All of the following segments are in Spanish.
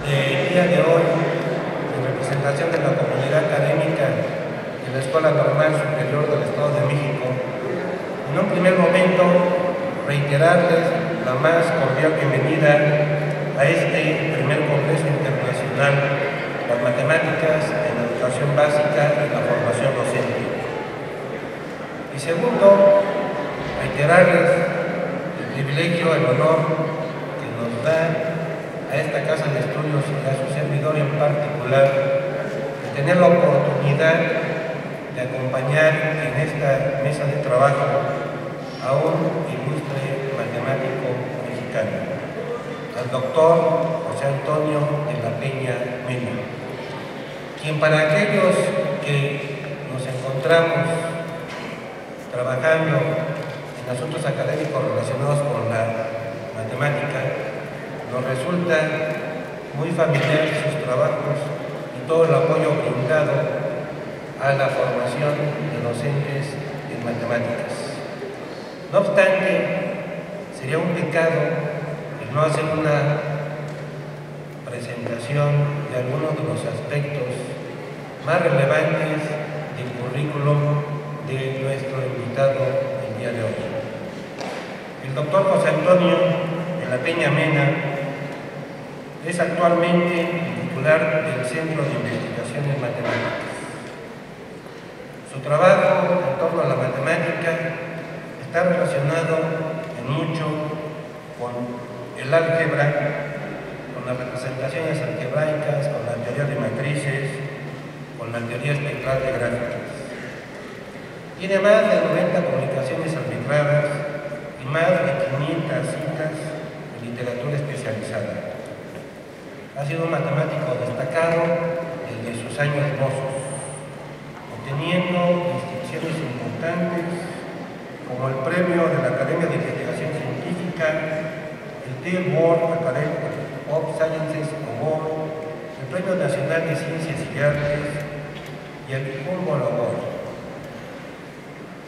El día de hoy, en representación de la comunidad académica de la Escuela Normal Superior del Estado de México, en un primer momento reiterarles la más cordial bienvenida a este primer Congreso Internacional Las Matemáticas en la Educación Básica y la Formación Docente. Y segundo, reiterarles el privilegio, el honor que nos da a esta casa de estudios y a su servidor en particular, de tener la oportunidad de acompañar en esta mesa de trabajo a un ilustre matemático mexicano, al doctor José Antonio de la Peña Mena, quien para aquellos que nos encontramos trabajando en asuntos académicos relacionados con la matemática, nos resulta muy familiar sus trabajos y todo el apoyo brindado a la formación de docentes en matemáticas. No obstante, sería un pecado el no hacer una presentación de algunos de los aspectos más relevantes del currículum de nuestro invitado el día de hoy. El doctor José Antonio de la Peña Mena es actualmente el titular del Centro de Investigaciones Matemáticas. Su trabajo en torno a la matemática está relacionado en mucho con el álgebra, con las representaciones algebraicas, con la teoría de matrices, con la teoría espectral de gráficas. Tiene más de 90 publicaciones arbitradas y más de 500 citas en literatura especializada. Ha sido un matemático destacado desde sus años mozos, obteniendo distinciones importantes como el premio de la Academia de Investigación Científica, el T. World Academy of Sciences Award, el Premio Nacional de Ciencias y Artes y el Humboldt Award.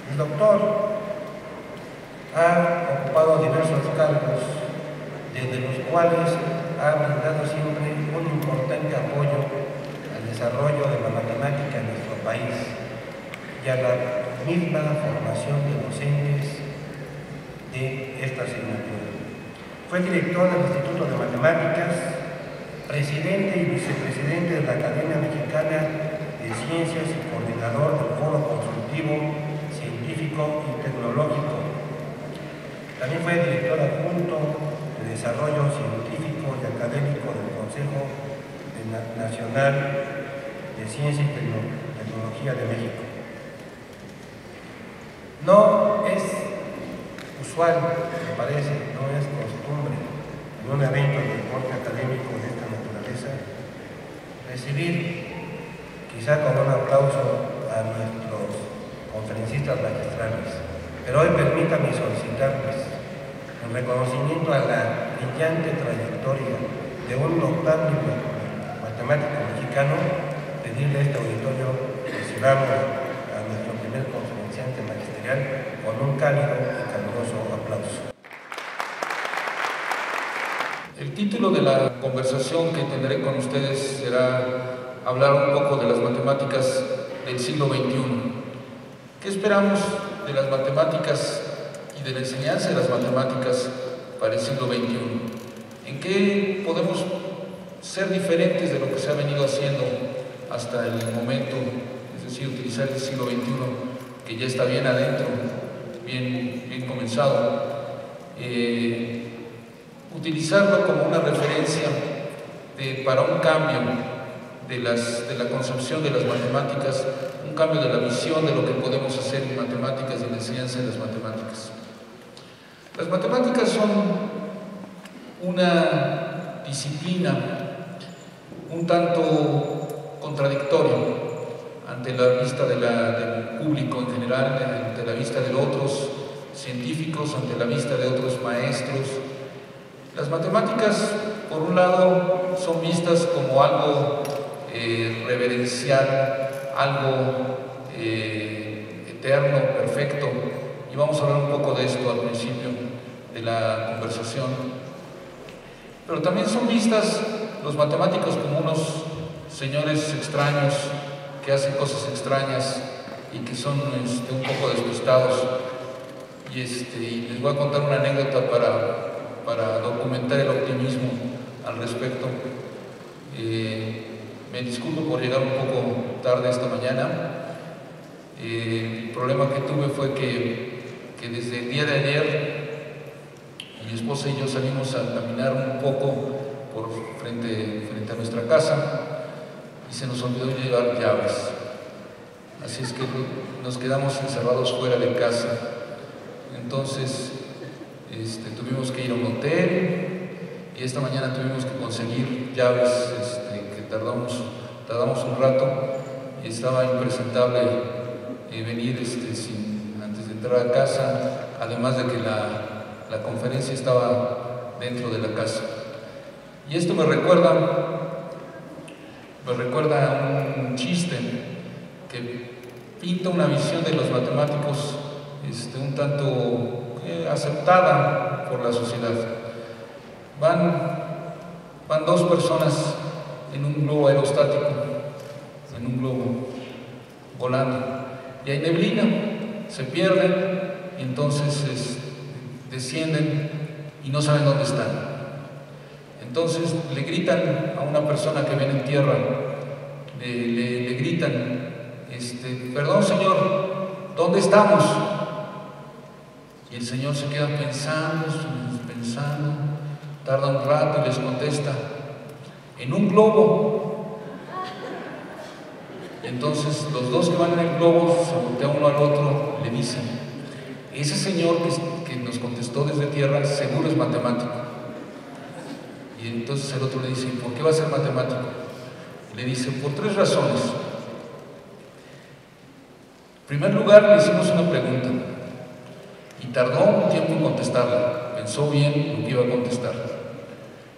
El doctor ha ocupado diversos cargos, desde los cuales ha brindado siempre un importante apoyo al desarrollo de la matemática en nuestro país y a la misma formación de docentes de esta asignatura. Fue director del Instituto de Matemáticas, presidente y vicepresidente de la Academia Mexicana de Ciencias y coordinador del Foro Consultivo Científico y Tecnológico. También fue director adjunto de Desarrollo Científico y Académico del Consejo Nacional de Ciencia y Tecnología de México. No es usual, me parece, no es costumbre en un evento de corte académico de esta naturaleza recibir, quizá con un aplauso, a nuestros conferencistas magistrales, pero hoy permítanme solicitarles, en reconocimiento a la brillante trayectoria de un notable matemático mexicano, pedirle a este auditorio que recibamos a nuestro primer conferenciante magisterial con un cálido y caluroso aplauso. El título de la conversación que tendré con ustedes será hablar un poco de las matemáticas del siglo XXI. ¿Qué esperamos de las matemáticas y de la enseñanza de las matemáticas para el siglo XXI? ¿En qué podemos ser diferentes de lo que se ha venido haciendo hasta el momento? Es decir, utilizar el siglo XXI, que ya está bien adentro, bien comenzado, utilizarlo como una referencia para un cambio de la concepción de las matemáticas, un cambio de la visión de lo que podemos hacer en matemáticas y en la enseñanza de las matemáticas. Las matemáticas son una disciplina un tanto contradictoria ante la vista del público en general, ante la vista de otros científicos, ante la vista de otros maestros. Las matemáticas, por un lado, son vistas como algo reverencial, algo eterno, perfecto, y vamos a hablar un poco de esto al principio de la conversación. Pero también son vistas los matemáticos como unos señores extraños que hacen cosas extrañas y que son un poco despistados. Y les voy a contar una anécdota para documentar el optimismo al respecto. Me disculpo por llegar un poco tarde esta mañana. El problema que tuve fue que desde el día de ayer mi esposa y yo salimos a caminar un poco frente a nuestra casa y se nos olvidó llevar llaves. Así es que nos quedamos encerrados fuera de casa. Entonces tuvimos que ir a un hotel y esta mañana tuvimos que conseguir llaves que tardamos un rato y estaba impresentable venir antes de entrar a casa, además de que la conferencia estaba dentro de la casa. Y esto me recuerda a un chiste que pinta una visión de los matemáticos un tanto aceptada por la sociedad. Van dos personas en un globo aerostático, en un globo volando, y hay neblina, se pierden, y entonces descienden y no saben dónde están. Entonces le gritan a una persona que viene en tierra, le gritan, perdón señor, ¿dónde estamos? Y el señor se queda pensando, tarda un rato y les contesta, en un globo. Y entonces los dos que van en el globo se voltean uno al otro y le dicen, ese señor que nos contestó desde tierra seguro es matemático. Y entonces el otro le dice, ¿por qué va a ser matemático? Y le dice, por 3 razones. En primer lugar, le hicimos una pregunta y tardó un tiempo en contestarla, pensó bien lo que iba a contestar.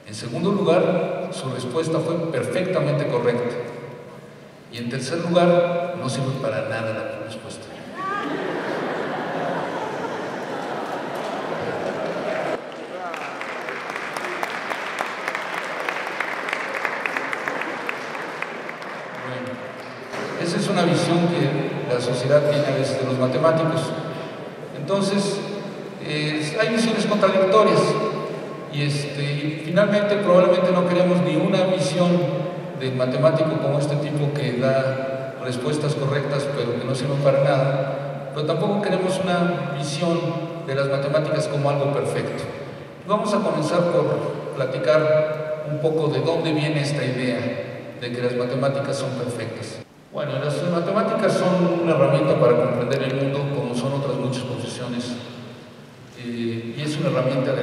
En segundo lugar, su respuesta fue perfectamente correcta. Y en tercer lugar, no sirve para nada la respuesta. Esa es una visión que la sociedad tiene a veces de los matemáticos. Entonces, hay visiones contradictorias y finalmente probablemente no queremos ni una visión del matemático como este tipo que da respuestas correctas pero que no sirven para nada, pero tampoco queremos una visión de las matemáticas como algo perfecto. Vamos a comenzar por platicar un poco de dónde viene esta idea de que las matemáticas son perfectas. Bueno, las matemáticas son una herramienta para comprender el mundo como son otras muchas profesiones y es una herramienta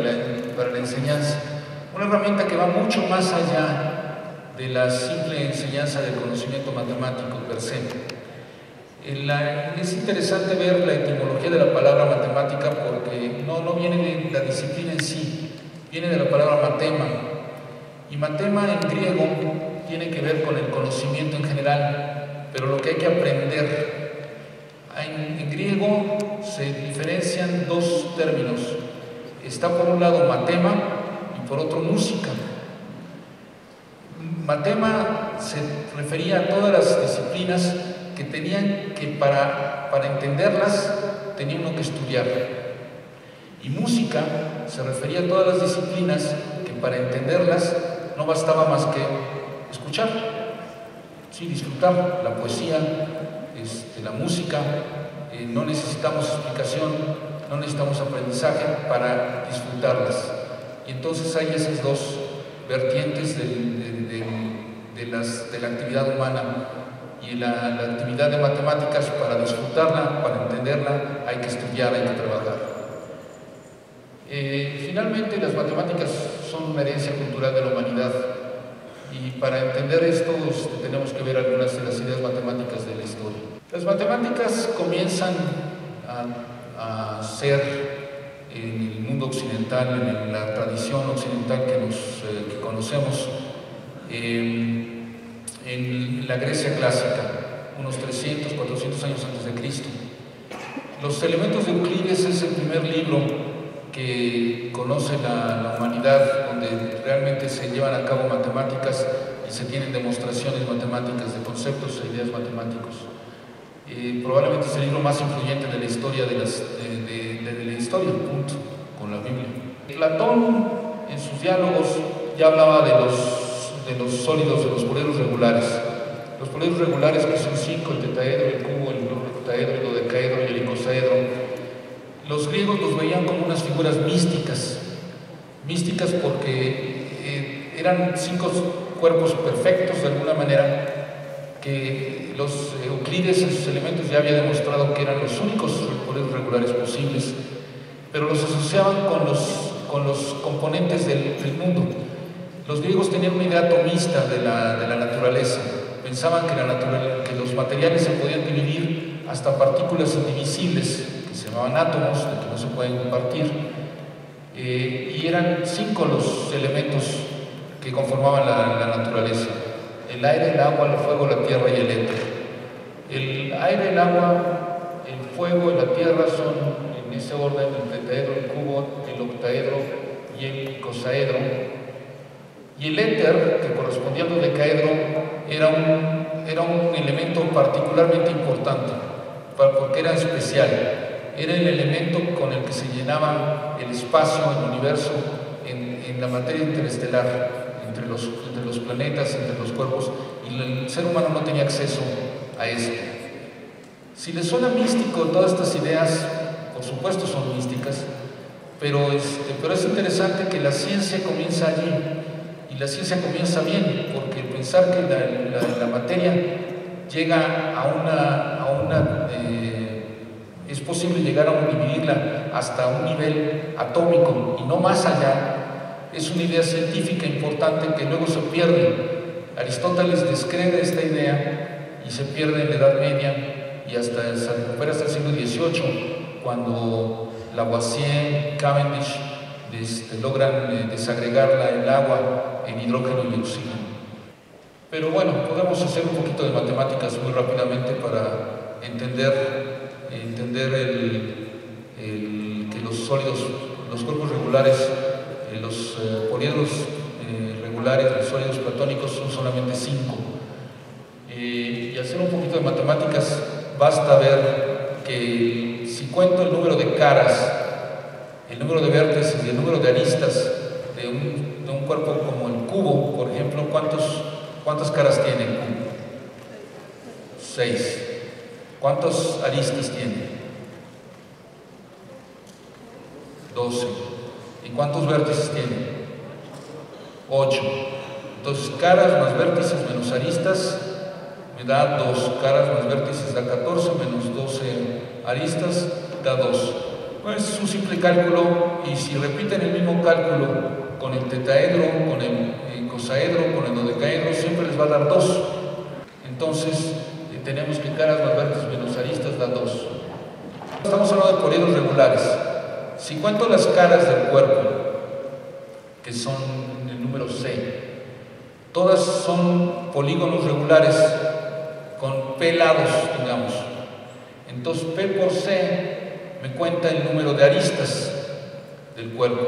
para la enseñanza, una herramienta que va mucho más allá de la simple enseñanza del conocimiento matemático per se. Es interesante ver la etimología de la palabra matemática porque no viene de la disciplina en sí, viene de la palabra matema, y matema en griego tiene que ver con el conocimiento en general, pero lo que hay que aprender. En griego se diferencian 2 términos. Está por un lado matema y por otro música. Matema se refería a todas las disciplinas que tenían que, para entenderlas, tenía uno que estudiar. Y música se refería a todas las disciplinas que para entenderlas no bastaba más que escuchar. Sí, disfrutar la poesía, la música, no necesitamos explicación, no necesitamos aprendizaje para disfrutarlas. Y entonces hay esas 2 vertientes de la actividad humana. Y la actividad de matemáticas, para disfrutarla, para entenderla, hay que estudiar, hay que trabajar. Finalmente, las matemáticas son una herencia cultural de la humanidad, y para entender esto tenemos que ver algunas de las ideas matemáticas de la historia. Las matemáticas comienzan a ser en el mundo occidental, en la tradición occidental que conocemos, en la Grecia clásica, unos 300, 400 años antes de Cristo. Los elementos de Euclides es el primer libro que conoce la humanidad, donde realmente se llevan a cabo matemáticas y se tienen demostraciones matemáticas de conceptos e ideas matemáticos. Probablemente es el libro más influyente de la historia de la historia, punto, con la Biblia. Platón, en sus diálogos, ya hablaba de los sólidos, de los poliedros regulares. Los poliedros regulares, que son 5, el tetaedro, el cubo, el octaedro, el dodecaedro y el icosaedro. Los griegos los veían como unas figuras místicas porque eran 5 cuerpos perfectos de alguna manera, que los Euclides en sus elementos ya había demostrado que eran los únicos poliedros regulares posibles, pero los asociaban con los componentes del mundo. Los griegos tenían una idea atomista de la naturaleza. Pensaban que los materiales se podían dividir hasta partículas indivisibles, que se llamaban átomos, de que no se pueden compartir, y eran 5 los elementos que conformaban la naturaleza: el aire, el agua, el fuego, la tierra y el éter. El aire, el agua, el fuego y la tierra son, en ese orden, el tetaedro, el cubo, el octaedro y el icosaedro. Y el éter, que correspondía al dodecaedro, era un elemento particularmente importante, porque era especial. Era el elemento con el que se llenaba el espacio, el universo, en la materia interestelar, entre los planetas, entre los cuerpos, y el ser humano no tenía acceso a eso. Si les suena místico todas estas ideas, por supuesto son místicas, pero es interesante que la ciencia comienza allí. Y la ciencia comienza bien, porque pensar que la materia llega es posible llegar a dividirla hasta un nivel atómico y no más allá, es una idea científica importante que luego se pierde. Aristóteles descree esta idea y se pierde en la Edad Media, y se recupera hasta el siglo XVIII, cuando Lavoisier, Cavendish logran desagregar el agua en hidrógeno y oxígeno. Pero bueno, podemos hacer un poquito de matemáticas muy rápidamente para entender que los sólidos, los cuerpos regulares, los poliedros regulares, los sólidos platónicos son solamente 5. Y hacer un poquito de matemáticas, basta ver que si cuento el número de caras, el número de vértices y el número de aristas de un cuerpo como el cubo, por ejemplo, ¿cuántas caras tiene el cubo? 6. ¿Cuántas aristas tiene? 12. ¿Y cuántos vértices tiene? 8. Entonces, caras más vértices menos aristas me da 2. Caras más vértices da 14, menos 12 aristas da 2. Pues es un simple cálculo, y si repiten el mismo cálculo con el tetaedro, con el icosaedro, con el dodecaedro, siempre les va a dar 2. Entonces, tenemos que caras más vértices menos aristas da 2. Estamos hablando de poliedros regulares. Si cuento las caras del cuerpo, que son el número 6, todas son polígonos regulares con P lados, digamos. Entonces, P por C me cuenta el número de aristas del cuerpo,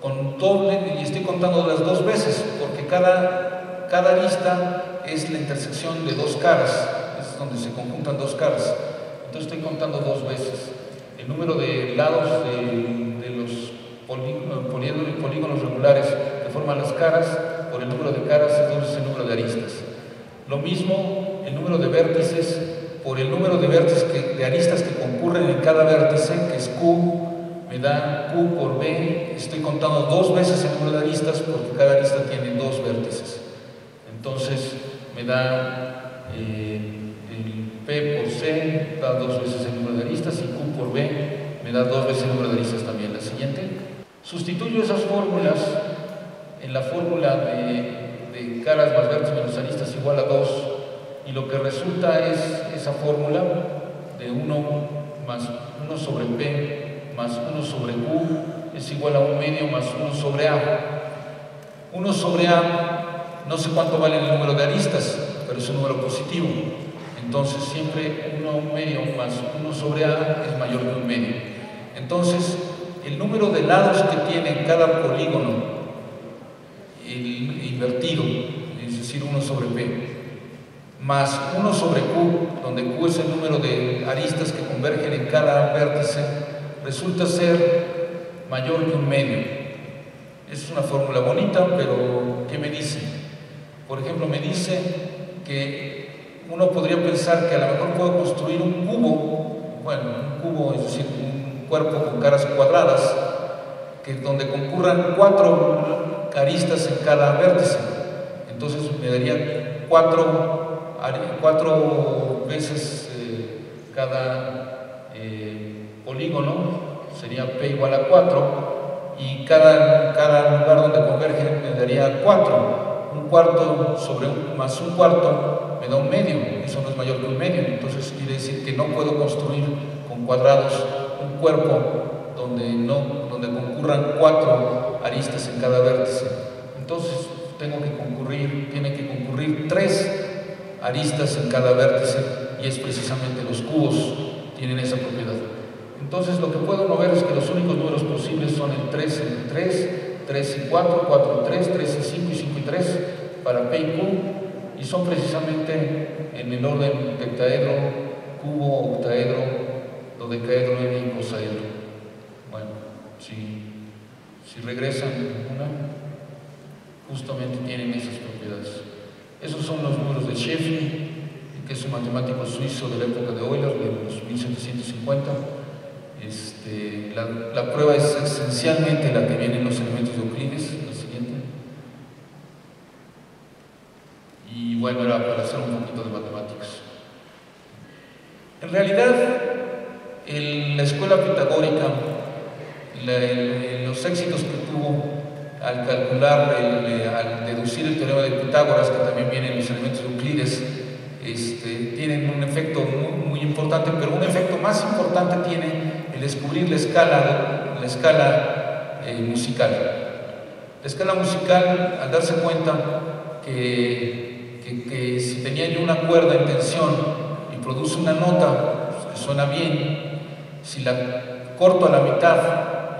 con doble, y estoy contando las 2 veces, porque cada arista es la intersección de 2 caras, es donde se conjuntan 2 caras. Entonces estoy contando 2 veces el número de lados de los polígonos regulares que forman las caras por el número de caras, entonces el número de aristas. Lo mismo el número de vértices por el número de vértices de aristas que concurren en cada vértice, que es Q, me da Q por B. Estoy contando 2 veces el número de aristas, porque cada arista tiene 2 vértices. Entonces me da el P por C, da 2 veces el número de aristas, y Q por B me da 2 veces el número de aristas también. La siguiente. Sustituyo esas fórmulas en la fórmula de caras más vértices menos aristas igual a 2, y lo que resulta es esa fórmula de 1 más 1 sobre P más 1 sobre Q es igual a 1 medio más 1 sobre A. 1 sobre A, no sé cuánto vale el número de aristas, pero es un número positivo. Entonces siempre 1 medio más 1 sobre A es mayor que 1 medio. Entonces el número de lados que tiene cada polígono invertido, es decir, 1 sobre P, más 1 sobre Q, donde Q es el número de aristas que convergen en cada vértice, resulta ser mayor que 1 medio. Es una fórmula bonita, pero ¿qué me dice? Por ejemplo, me dice que uno podría pensar que a lo mejor puedo construir un cubo, bueno, un cubo, es decir, un cuerpo con caras cuadradas, que donde concurran 4 aristas en cada vértice. Entonces me daría 4 veces cada polígono, sería P igual a 4, y cada lugar donde convergen me daría 4. Un cuarto sobre más un cuarto me da 1 medio, eso no es mayor que 1 medio. Entonces quiere decir que no puedo construir con cuadrados un cuerpo donde concurran 4 aristas en cada vértice. Entonces tiene que concurrir 3 aristas en cada vértice, y es precisamente los cubos tienen esa propiedad. Entonces lo que puedo mover es que los únicos números posibles son el 3 en 3, 3 y 4, 4 y 3, 3 y 5 y 5 y 3 para P y Q, y son precisamente en el orden heptaedro, cubo, octaedro, dodecaedro y icosaedro. Bueno, si regresan una, justamente tienen esas propiedades. Esos son los números de Sheffield, que es un matemático suizo de la época de Euler, de los 1750. La prueba es esencialmente la que viene en los elementos de Euclides, la siguiente. Y bueno, era para hacer un poquito de matemáticas. En realidad, la escuela pitagórica, los éxitos que tuvo al calcular, al deducir el teorema de Pitágoras, que también viene en los elementos de Euclides, tienen un efecto muy importante, pero un efecto más importante tiene el descubrir la escala musical. La escala musical, al darse cuenta que si tenía yo una cuerda en tensión y produce una nota que suena bien, si la corto a la mitad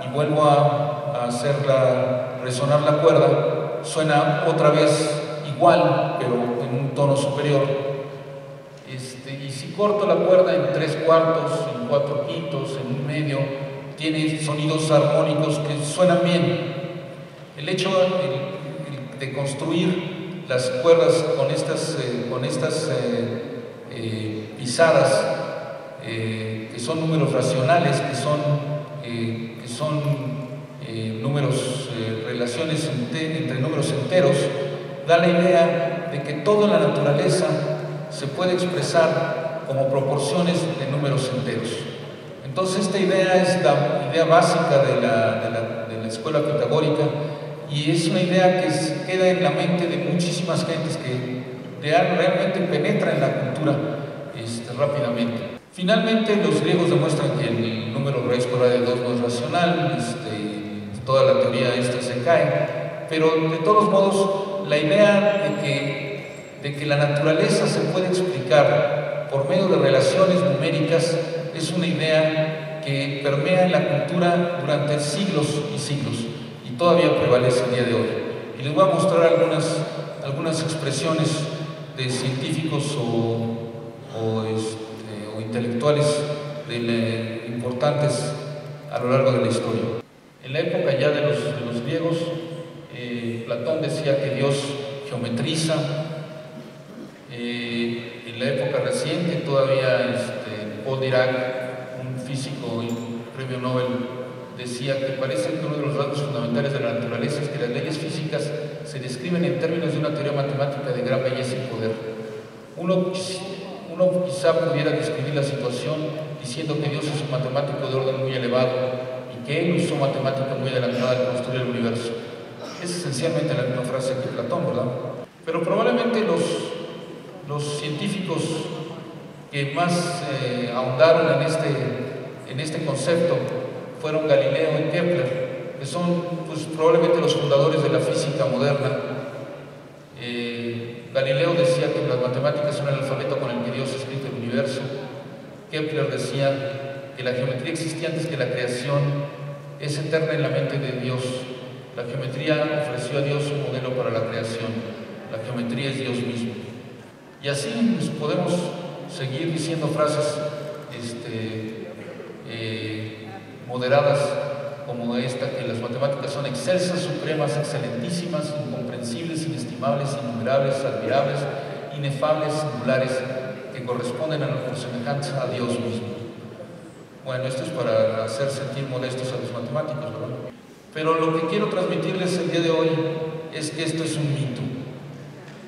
y vuelvo a hacerla resonar la cuerda, suena otra vez igual, pero en un tono superior. Y si corto la cuerda en 3 cuartos, en 4 quintos, en 1 medio, tiene sonidos armónicos que suenan bien. El hecho de construir las cuerdas con estas pisadas, que son números racionales, que son números, relaciones entre números enteros, da la idea de que toda la naturaleza se puede expresar como proporciones de números enteros. Entonces esta idea es la idea básica de la escuela pitagórica, y es una idea que queda en la mente de muchísimas gentes, que realmente penetra en la cultura rápidamente. Finalmente los griegos demuestran que el número raíz cuadrada de 2 no es racional, toda la teoría se cae, pero de todos modos la idea de que la naturaleza se puede explicar por medio de relaciones numéricas es una idea que permea en la cultura durante siglos y siglos, y todavía prevalece el día de hoy. Y les voy a mostrar algunas expresiones de científicos o intelectuales importantes a lo largo de la historia. En la época ya de los griegos, Platón decía que Dios geometriza. En la época reciente todavía Paul Dirac, un físico y premio Nobel decía que parece que uno de los rasgos fundamentales de la naturaleza es que las leyes físicas se describen en términos de una teoría matemática de gran belleza y poder. Uno quizá pudiera describir la situación diciendo que Dios es un matemático de orden muy elevado y que Él usó matemática muy adelantada al construir el universo. Es esencialmente la misma frase que Platón, ¿verdad? Pero probablemente los científicos que más ahondaron en este concepto fueron Galileo y Kepler, que son pues, probablemente los fundadores de la física moderna. Galileo decía que las matemáticas son el alfabeto con el que Dios ha escrito el universo. Kepler decía que la geometría existía antes que la creación, es eterna en la mente de Dios. La geometría ofreció a Dios un modelo para la creación. La geometría es Dios mismo. Y así pues, podemos seguir diciendo frases moderadas como esta, que las matemáticas son excelsas, supremas, excelentísimas, incomprensibles, inestimables, innumerables, admirables, inefables, singulares, que corresponden a por semejanza a Dios mismo. Bueno, esto es para hacer sentir modestos a los matemáticos, ¿verdad? Pero lo que quiero transmitirles el día de hoy es que esto es un mito.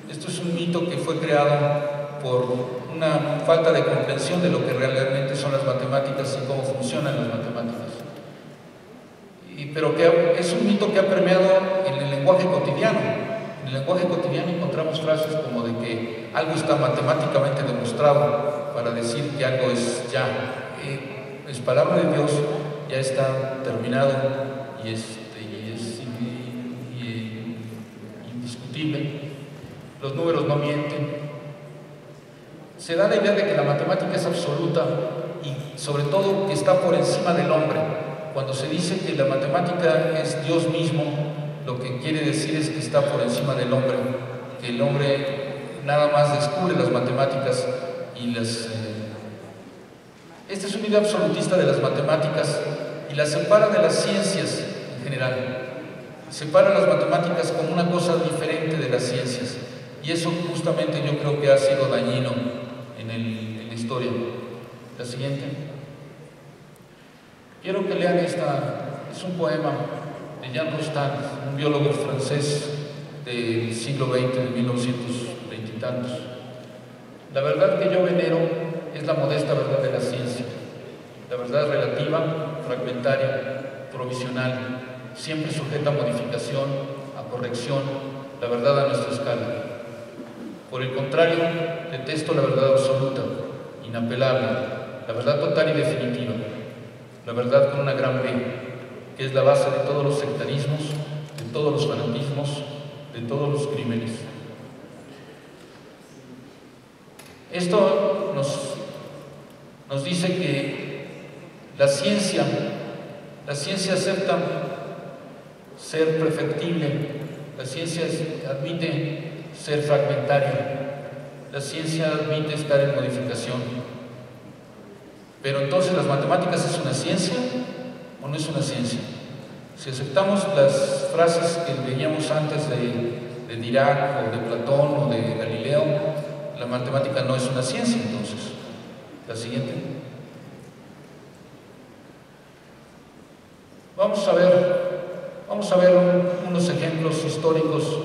Esto es un mito que fue creado por una falta de comprensión de lo que realmente son las matemáticas y cómo funcionan las matemáticas. Pero que es un mito que ha permeado en el lenguaje cotidiano. En el lenguaje cotidiano encontramos frases como de que algo está matemáticamente demostrado para decir que algo es ya. Es palabra de Dios, ya está terminado y es indiscutible. Los números no mienten. Se da la idea de que la matemática es absoluta y sobre todo que está por encima del hombre. Cuando se dice que la matemática es Dios mismo, lo que quiere decir es que está por encima del hombre, que el hombre nada más descubre las matemáticas y las... Esta es una idea absolutista de las matemáticas y las separa de las ciencias en general. Separa las matemáticas como una cosa diferente de las ciencias. Y eso justamente yo creo que ha sido dañino en la historia. La siguiente. Quiero que lean esta, es un poema de Jean Rostand, un biólogo francés del siglo XX, de 1920 y tantos. La verdad que yo venero es la modesta verdad de la ciencia, la verdad relativa, fragmentaria, provisional, siempre sujeta a modificación, a corrección, la verdad a nuestra escala. Por el contrario, detesto la verdad absoluta, inapelable, la verdad total y definitiva, la verdad con una gran B, que es la base de todos los sectarismos, de todos los fanatismos, de todos los crímenes. Esto nos dice que la ciencia acepta ser perfectible, la ciencia admite ser fragmentaria, la ciencia admite estar en modificación. Pero entonces, ¿las matemáticas es una ciencia o no es una ciencia? Si aceptamos las frases que veíamos antes de Dirac o de Platón o de Galileo, la matemática no es una ciencia, entonces. La siguiente. Vamos a ver unos ejemplos históricos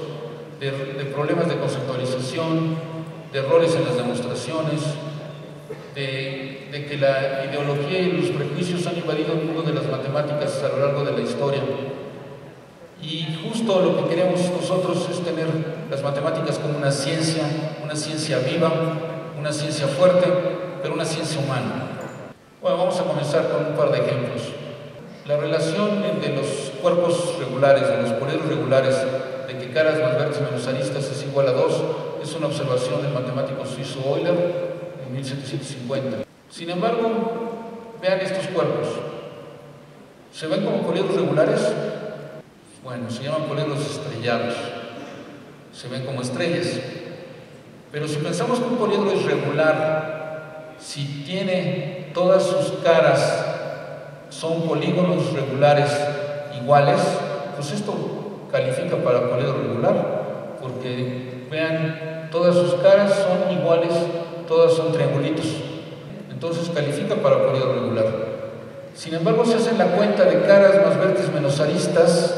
de problemas de conceptualización, de errores en las demostraciones, de que la ideología y los prejuicios han invadido el mundo de las matemáticas a lo largo de la historia. Y justo lo que queremos nosotros es tener las matemáticas como una ciencia viva, una ciencia fuerte, pero una ciencia humana. Bueno, vamos a comenzar con un par de ejemplos. La relación de los cuerpos regulares, de los poliedros regulares, de que caras más vértices menos aristas es igual a 2, es una observación del matemático suizo Euler en 1750. Sin embargo, vean estos cuerpos. ¿Se ven como poliedros regulares? Bueno, se llaman poliedros estrellados. Se ven como estrellas. Pero si pensamos que un poliedro es regular, si tiene todas sus caras son polígonos regulares iguales, pues esto califica para poliedro regular, porque vean, todas sus caras son iguales, todas son triangulitos, entonces califica para poliedro regular. Sin embargo, si hacen la cuenta de caras más vértices menos aristas,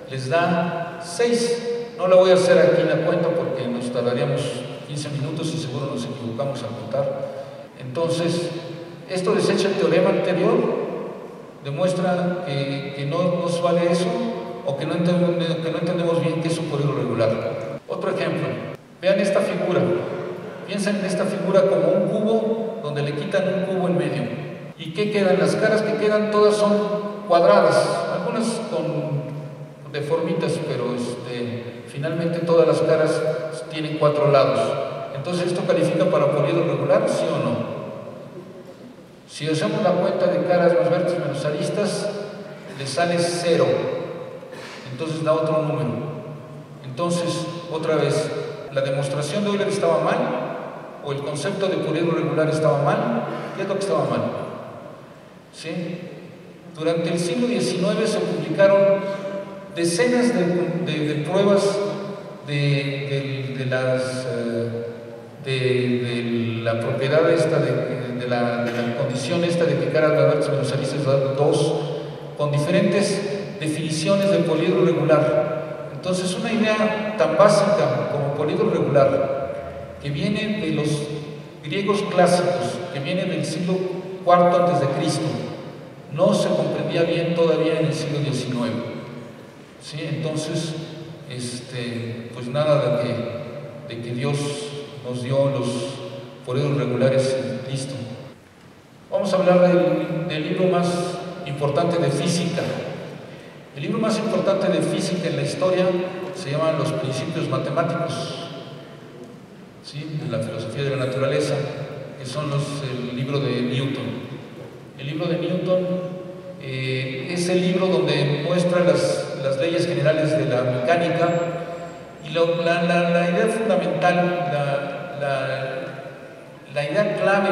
les da 6. No la voy a hacer aquí en la cuenta porque nos tardaríamos 15 minutos y seguro nos equivocamos al contar. Entonces, esto desecha el teorema anterior, demuestra que no nos vale eso, o que no entendemos bien qué es un poliedro regular. Otro ejemplo, vean esta figura. Piensen en esta figura como un cubo donde le quitan un cubo en medio. ¿Y qué quedan? Las caras que quedan todas son cuadradas, algunas con deformitas, pero finalmente todas las caras tienen 4 lados. Entonces, ¿esto califica para poliedro regular, sí o no? Si hacemos la cuenta de caras más vértices menos aristas, le sale 0. Entonces da otro número. Entonces, otra vez, ¿la demostración de Euler estaba mal? ¿O el concepto de poliedro regular estaba mal? ¿Qué es lo que estaba mal? ¿Sí? Durante el siglo XIX se publicaron decenas de pruebas de la propiedad esta, de la condición esta de que caras más vértices menos aristas dan 2, con diferentes definiciones de poliedro regular. Entonces, una idea tan básica como poliedro regular, que viene de los griegos clásicos, que viene del siglo IV a.C., no se comprendía bien todavía en el siglo XIX. ¿Sí? Entonces, pues nada de que Dios nos dio los poliedros regulares y listo. Vamos a hablar del libro más importante de física. El libro más importante de física en la historia se llama Los Principios Matemáticos, ¿sí?, de la filosofía de la naturaleza, que son el libro de Newton. El libro de Newton es el libro donde muestra las leyes generales de la mecánica, y la idea fundamental, la idea clave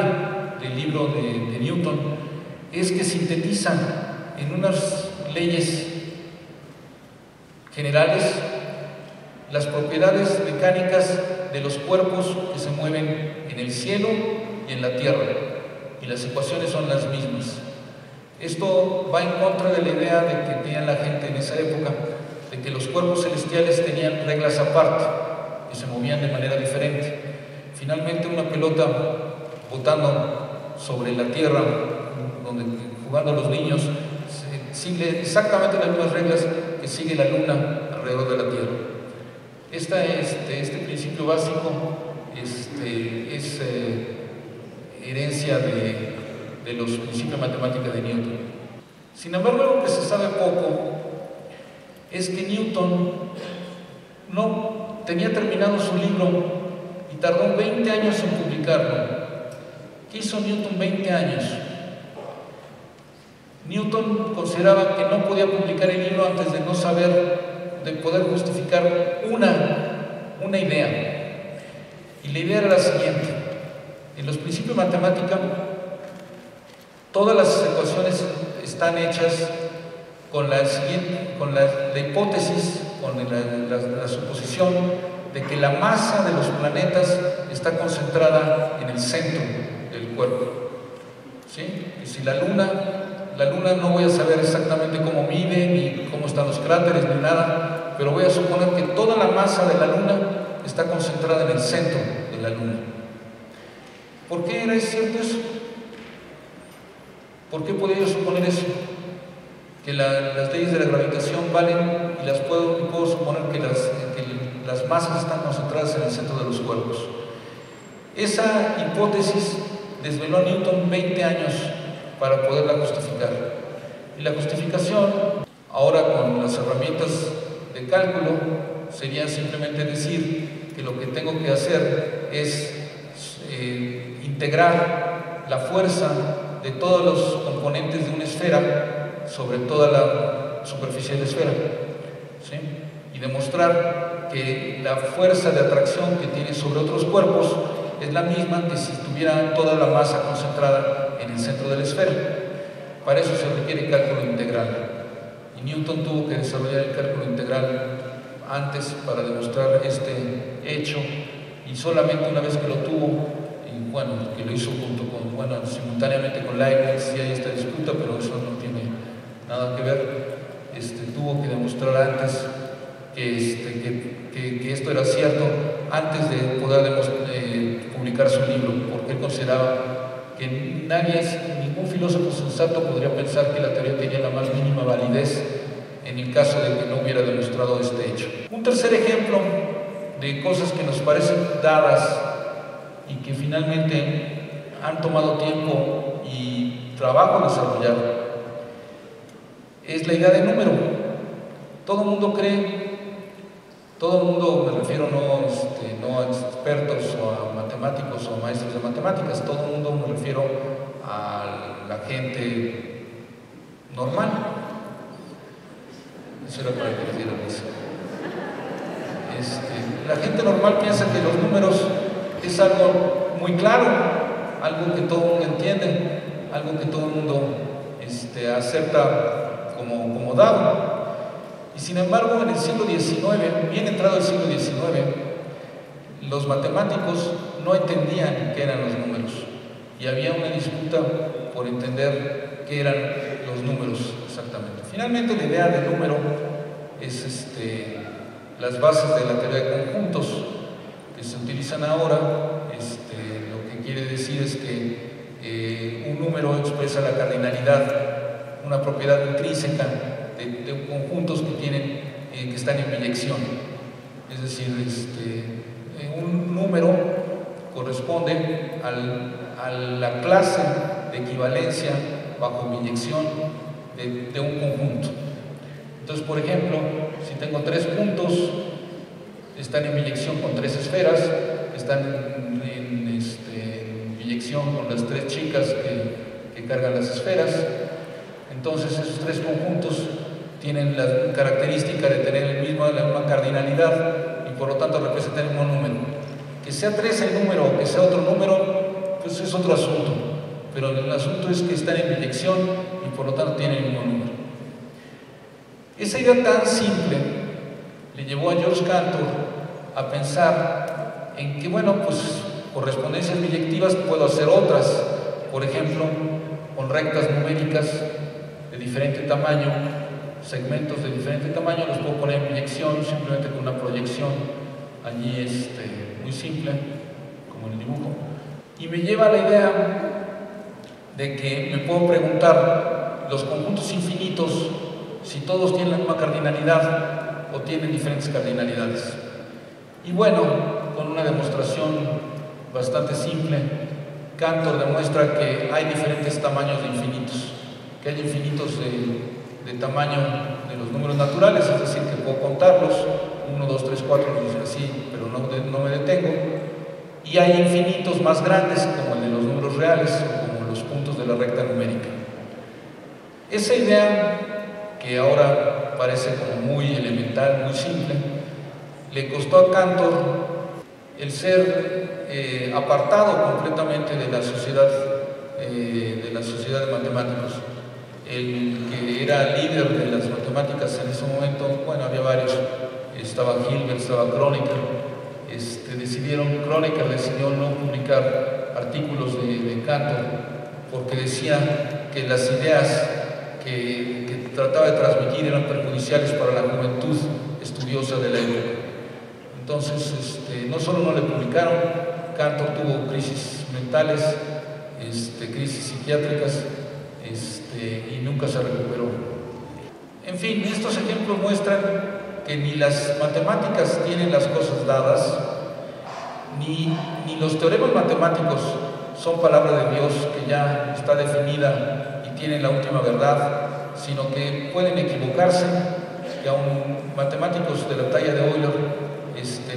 del libro de Newton es que sintetiza en unas leyes generales las propiedades mecánicas de los cuerpos que se mueven en el cielo y en la tierra, y las ecuaciones son las mismas. Esto va en contra de la idea de que tenía la gente en esa época, de que los cuerpos celestiales tenían reglas aparte, que se movían de manera diferente. Finalmente, una pelota botando sobre la tierra, jugando los niños, sigue exactamente las mismas reglas que sigue la luna alrededor de la tierra. Este principio básico es herencia de los principios de matemática de Newton. Sin embargo, algo que se sabe poco es que Newton no tenía terminado su libro y tardó 20 años en publicarlo. ¿Qué hizo Newton 20 años? Newton consideraba que no podía publicar el libro antes de poder justificar una idea. Y la idea era la siguiente: en los principios de matemática, todas las ecuaciones están hechas con la hipótesis, con la suposición de que la masa de los planetas está concentrada en el centro del cuerpo. ¿Sí? Y si la luna no voy a saber exactamente cómo mide, ni cómo están los cráteres, ni nada, pero voy a suponer que toda la masa de la luna está concentrada en el centro de la luna. ¿Por qué era cierto eso? ¿Por qué podía yo suponer eso? Que las leyes de la gravitación valen, y puedo suponer que las masas están concentradas en el centro de los cuerpos. Esa hipótesis desveló a Newton 20 años para poderla justificar. Y la justificación, ahora con las herramientas de cálculo, sería simplemente decir que lo que tengo que hacer es integrar la fuerza de todos los componentes de una esfera sobre toda la superficie de la esfera, ¿sí? Y demostrar que la fuerza de atracción que tiene sobre otros cuerpos es la misma que si tuviera toda la masa concentrada en el centro de la esfera. Para eso se requiere cálculo integral, y Newton tuvo que desarrollar el cálculo integral antes para demostrar este hecho, y solamente una vez que lo tuvo, bueno, que lo hizo simultáneamente con Leibniz, y hay esta disputa, pero eso no tiene nada que ver. Tuvo que demostrar antes que esto era cierto antes de poder publicar su libro, porque él consideraba que ningún filósofo sensato podría pensar que la teoría tenía la más mínima validez en el caso de que no hubiera demostrado este hecho. Un tercer ejemplo de cosas que nos parecen dadas y que finalmente han tomado tiempo y trabajo desarrollar es la idea de número. Todo el mundo cree, todo el mundo, me refiero no a expertos o a matemáticos o a maestros de matemáticas, todo el mundo me refiero a la gente normal. Eso era para que les dieran eso. La gente normal piensa que los números es algo muy claro, algo que todo el mundo entiende, algo que todo el mundo acepta como dado. Y sin embargo, en el siglo XIX, bien entrado el siglo XIX, los matemáticos no entendían qué eran los números y había una disputa por entender qué eran los números exactamente. Finalmente, la idea de número es las bases de la teoría de conjuntos que se utilizan ahora. Lo que quiere decir es que un número expresa la cardinalidad, una propiedad intrínseca de conjuntos que están en biyección. Es decir, un número corresponde a la clase de equivalencia bajo biyección de un conjunto. Entonces, por ejemplo, si tengo 3 puntos, están en biyección con 3 esferas, están en biyección con las 3 chicas que cargan las esferas. Entonces, esos 3 conjuntos tienen la característica de tener la misma cardinalidad y por lo tanto representan el mismo número. Que sea 3 el número o que sea otro número, pues es otro asunto, pero el asunto es que están en biyección y por lo tanto tienen el mismo número. Esa idea tan simple le llevó a George Cantor a pensar en que, bueno, pues correspondencias biyectivas puedo hacer otras, por ejemplo, con rectas numéricas de diferente tamaño, segmentos de diferente tamaño, los puedo poner en biyección simplemente con una proyección allí muy simple, como en el dibujo, y me lleva a la idea de que me puedo preguntar los conjuntos infinitos si todos tienen la misma cardinalidad o tienen diferentes cardinalidades. Y bueno, con una demostración bastante simple, Cantor demuestra que hay diferentes tamaños de infinitos, que hay infinitos de tamaño de los números naturales, es decir, que puedo contarlos, 1, 2, 3, 4, así, pero no me detengo, y hay infinitos más grandes, como el de los números reales, o como los puntos de la recta numérica. Esa idea, que ahora parece como muy elemental, muy simple, le costó a Cantor el ser apartado completamente de la sociedad de matemáticos. El que era líder de las matemáticas en ese momento, bueno, había varios, estaba Hilbert, estaba Kronecker, Kronecker decidió no publicar artículos de Cantor porque decía que las ideas que trataba de transmitir eran perjudiciales para la juventud estudiosa de la época. Entonces, no solo no le publicaron, Cantor tuvo crisis mentales, crisis psiquiátricas, y nunca se recuperó. En fin, estos ejemplos muestran que ni las matemáticas tienen las cosas dadas, ni los teoremas matemáticos son palabra de Dios que ya está definida y tienen la última verdad, sino que pueden equivocarse, que aún matemáticos de la talla de Euler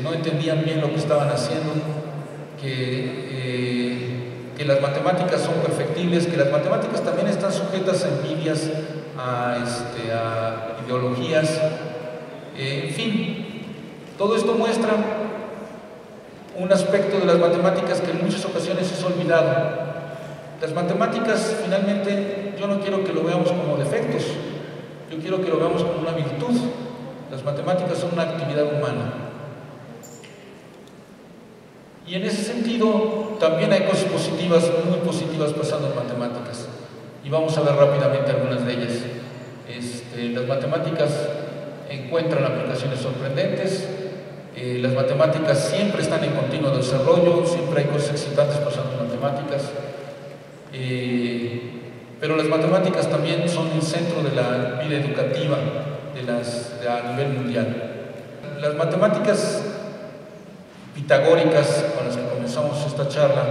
no entendían bien lo que estaban haciendo, que las matemáticas son perfectibles, que las matemáticas también están sujetas a envidias, a ideologías, en fin, todo esto muestra un aspecto de las matemáticas que en muchas ocasiones es olvidado. Las matemáticas, finalmente, yo no quiero que lo veamos como defectos, yo quiero que lo veamos como una virtud. Las matemáticas son una actividad humana. Y en ese sentido, también hay cosas positivas, muy positivas pasando en matemáticas. Y vamos a ver rápidamente algunas de ellas. Las matemáticas encuentran aplicaciones sorprendentes. Las matemáticas siempre están en continuo desarrollo, siempre hay cosas excitantes pasando en matemáticas. Pero las matemáticas también son el centro de la vida educativa a nivel mundial. Las matemáticas pitagóricas con las que comenzamos esta charla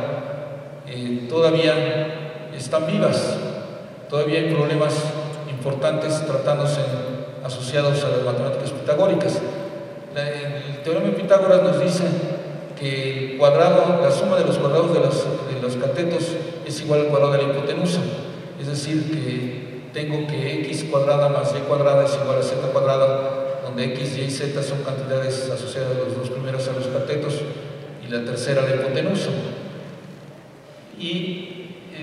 todavía están vivas, todavía hay problemas importantes tratándose asociados a las matemáticas pitagóricas. El teorema de Pitágoras nos dice que el cuadrado, la suma de los cuadrados de los catetos es igual al cuadrado de la hipotenusa, es decir, que tengo que x cuadrada más y cuadrada es igual a z cuadrada, donde x, y z son cantidades asociadas los dos primeros a los catetos y la tercera a la hipotenusa. Y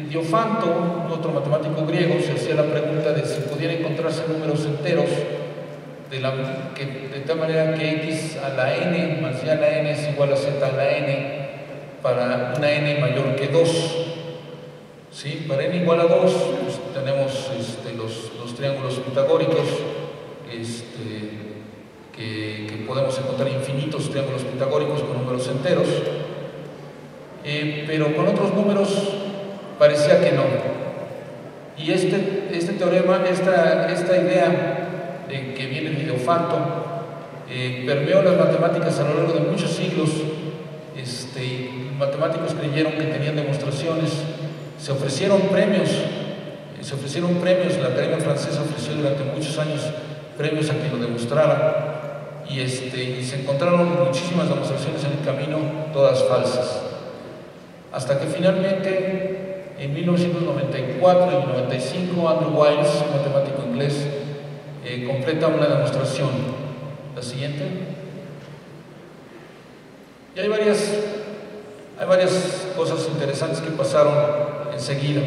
Diofanto, otro matemático griego, se hacía la pregunta de si pudiera encontrarse números enteros de tal manera que x a la n más y a la n es igual a z a la n para una n mayor que 2. ¿Sí? Para n igual a 2 pues tenemos los triángulos pitagóricos que podemos encontrar infinitos triángulos pitagóricos con números enteros, pero con otros números parecía que no. Y este teorema, esta idea que viene de Diofanto, permeó las matemáticas a lo largo de muchos siglos. Matemáticos creyeron que tenían demostraciones, se ofrecieron premios, la Academia Francesa ofreció durante muchos años premios a quien lo demostrara, y se encontraron muchísimas demostraciones en el camino, todas falsas, hasta que finalmente en 1994 y 1995 Andrew Wiles, un matemático inglés, completa una demostración, la siguiente. Y hay varias cosas interesantes que pasaron enseguida.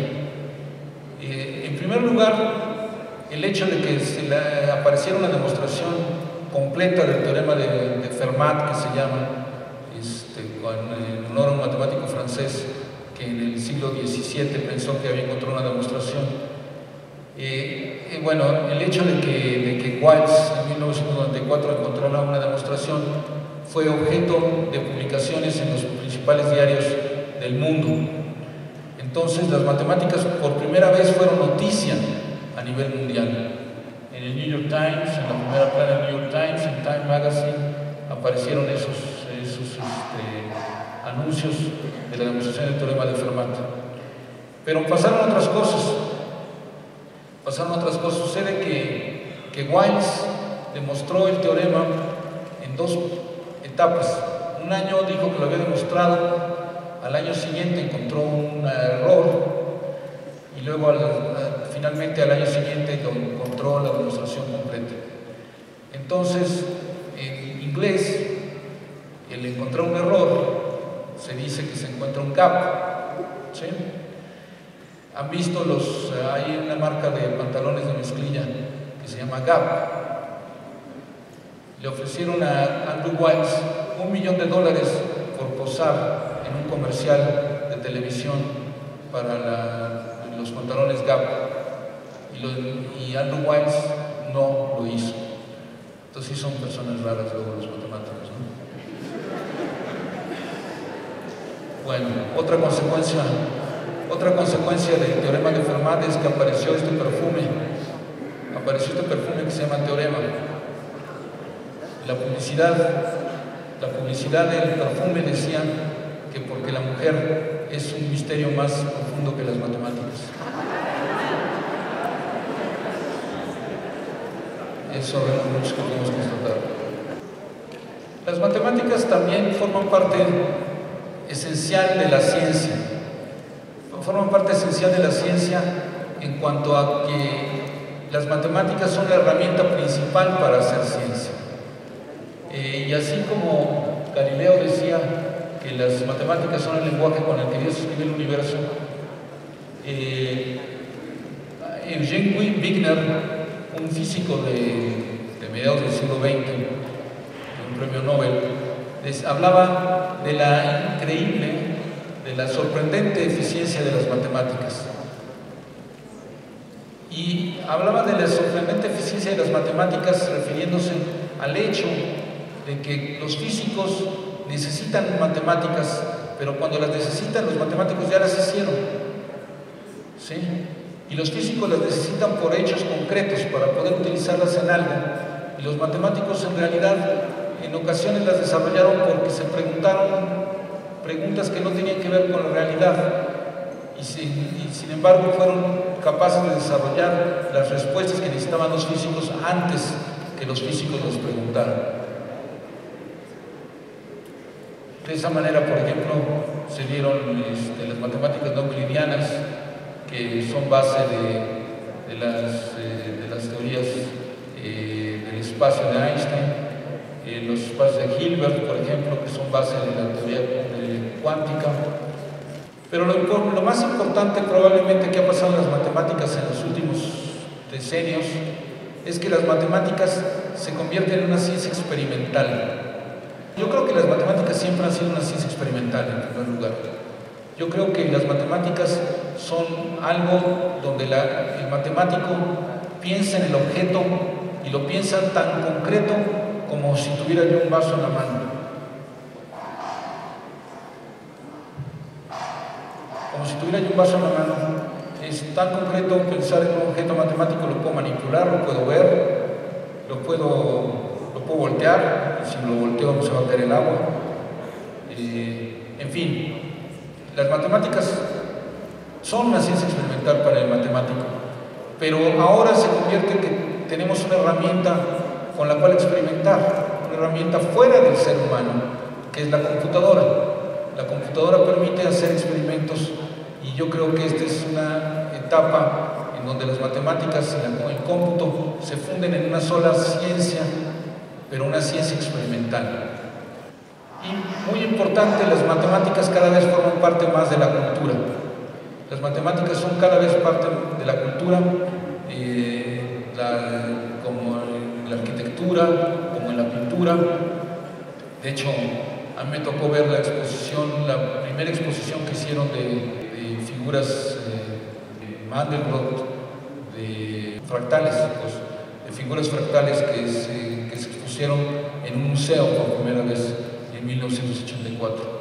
En primer lugar, el hecho de que apareciera una demostración completa del teorema de Fermat, que se llama, en honor a un matemático francés que en el siglo XVII pensó que había encontrado una demostración. Bueno, el hecho de que Wiles en 1994 encontrara una demostración fue objeto de publicaciones en los principales diarios del mundo. Entonces las matemáticas por primera vez fueron noticia a nivel mundial. En el New York Times, en la primera plana del New York Times, en Time Magazine, aparecieron esos anuncios de la demostración del teorema de Fermat. Pero pasaron otras cosas. Sucede que Wiles demostró el teorema en dos etapas. Un año dijo que lo había demostrado, al año siguiente encontró un error, y luego finalmente al año siguiente lo encontró la demostración completa. Entonces, en inglés, el encontrar un error se dice que se encuentra un gap, ¿sí? Han visto hay una marca de pantalones de mezclilla que se llama Gap. Le ofrecieron a Andrew Wiles $1 millón por posar en un comercial de televisión para los pantalones Gap, y Andrew Wiles no lo hizo. Entonces sí son personas raras luego los matemáticos, ¿no? Bueno, otra consecuencia del teorema de Fermat es que apareció este perfume que se llama teorema. La publicidad del perfume decía que porque la mujer es un misterio más profundo que las matemáticas. Eso muchos que podemos constatar. Las matemáticas también forman parte esencial de la ciencia. En cuanto a que las matemáticas son la herramienta principal para hacer ciencia. Y así como Galileo decía que las matemáticas son el lenguaje con el que Dios escribe el universo, Eugene Wigner, un físico de mediados del siglo XX, un premio Nobel, les hablaba de la increíble de la sorprendente eficiencia de las matemáticas. Y hablaba de la sorprendente eficiencia de las matemáticas refiriéndose al hecho de que los físicos necesitan matemáticas, pero cuando las necesitan, los matemáticos ya las hicieron, ¿sí? Y los físicos las necesitan por hechos concretos para poder utilizarlas en algo, y los matemáticos en realidad en ocasiones las desarrollaron porque se preguntaron preguntas que no tenían que ver con la realidad, y sin embargo fueron capaces de desarrollar las respuestas que necesitaban los físicos antes que los físicos les preguntaran. De esa manera, por ejemplo, se dieron las matemáticas no euclidianas, que son base de las teorías del espacio de Einstein, los espacios de Hilbert, por ejemplo, que son base de la teoría cuántica. Pero lo más importante probablemente que ha pasado en las matemáticas en los últimos decenios es que las matemáticas se convierten en una ciencia experimental. Yo creo que las matemáticas siempre han sido una ciencia experimental, en primer lugar. Yo creo que las matemáticas son algo donde el matemático piensa en el objeto y lo piensa tan concreto como si tuviera yo un vaso en la mano. Como si tuviera yo un vaso en la mano. Es tan concreto pensar en un objeto matemático, lo puedo manipular, lo puedo ver, lo puedo voltear, y si lo volteo se va a caer el agua. En fin, las matemáticas son una ciencia experimental para el matemático, pero ahora se convierte en que tenemos una herramienta con la cual experimentar, una herramienta fuera del ser humano, que es la computadora. La computadora permite hacer experimentos, y yo creo que esta es una etapa en donde las matemáticas y el cómputo se funden en una sola ciencia, pero una ciencia experimental. Y muy importante, las matemáticas cada vez forman parte más de la cultura. Las matemáticas son cada vez parte de la cultura, como en la arquitectura, como en la pintura. De hecho, a mí me tocó ver la primera exposición que hicieron de figuras de Mandelbrot, de fractales, pues, de figuras fractales que se expusieron en un museo por primera vez en 1984.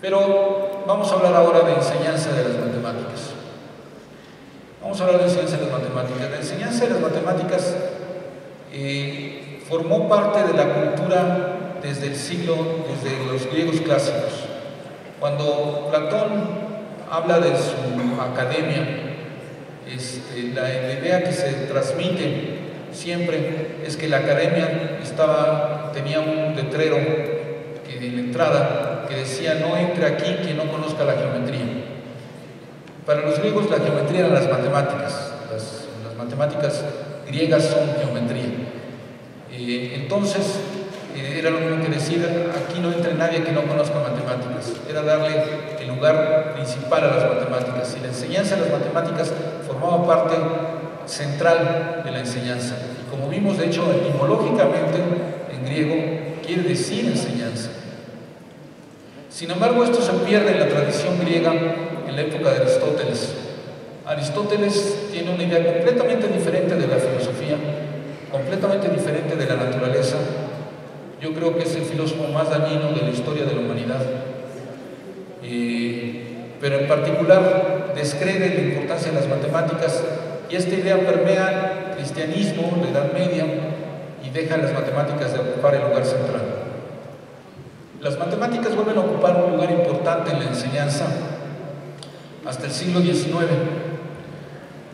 Pero vamos a hablar ahora de enseñanza de las matemáticas. Vamos a hablar de enseñanza de las matemáticas. La enseñanza de las matemáticas formó parte de la cultura desde los griegos clásicos. Cuando Platón habla de su academia, la idea que se transmite siempre es que la academia tenía un letrero en la entrada que decía: no entre aquí quien no conozca la geometría. Para los griegos la geometría eran las matemáticas, las matemáticas griegas son geometría. Entonces era lo mismo que decir: aquí no entre nadie que no conozca matemáticas. Era darle el lugar principal a las matemáticas, y la enseñanza de las matemáticas formaba parte central de la enseñanza. Y como vimos, de hecho, etimológicamente en griego quiere decir enseñanza. Sin embargo, esto se pierde en la tradición griega en la época de Aristóteles. Aristóteles tiene una idea completamente diferente de la filosofía, completamente diferente de la naturaleza. Yo creo que es el filósofo más dañino de la historia de la humanidad. Pero en particular descree la importancia de las matemáticas, y esta idea permea el cristianismo, la Edad Media, y deja a las matemáticas de ocupar el lugar central. Las matemáticas vuelven a ocupar un lugar importante en la enseñanza hasta el siglo XIX,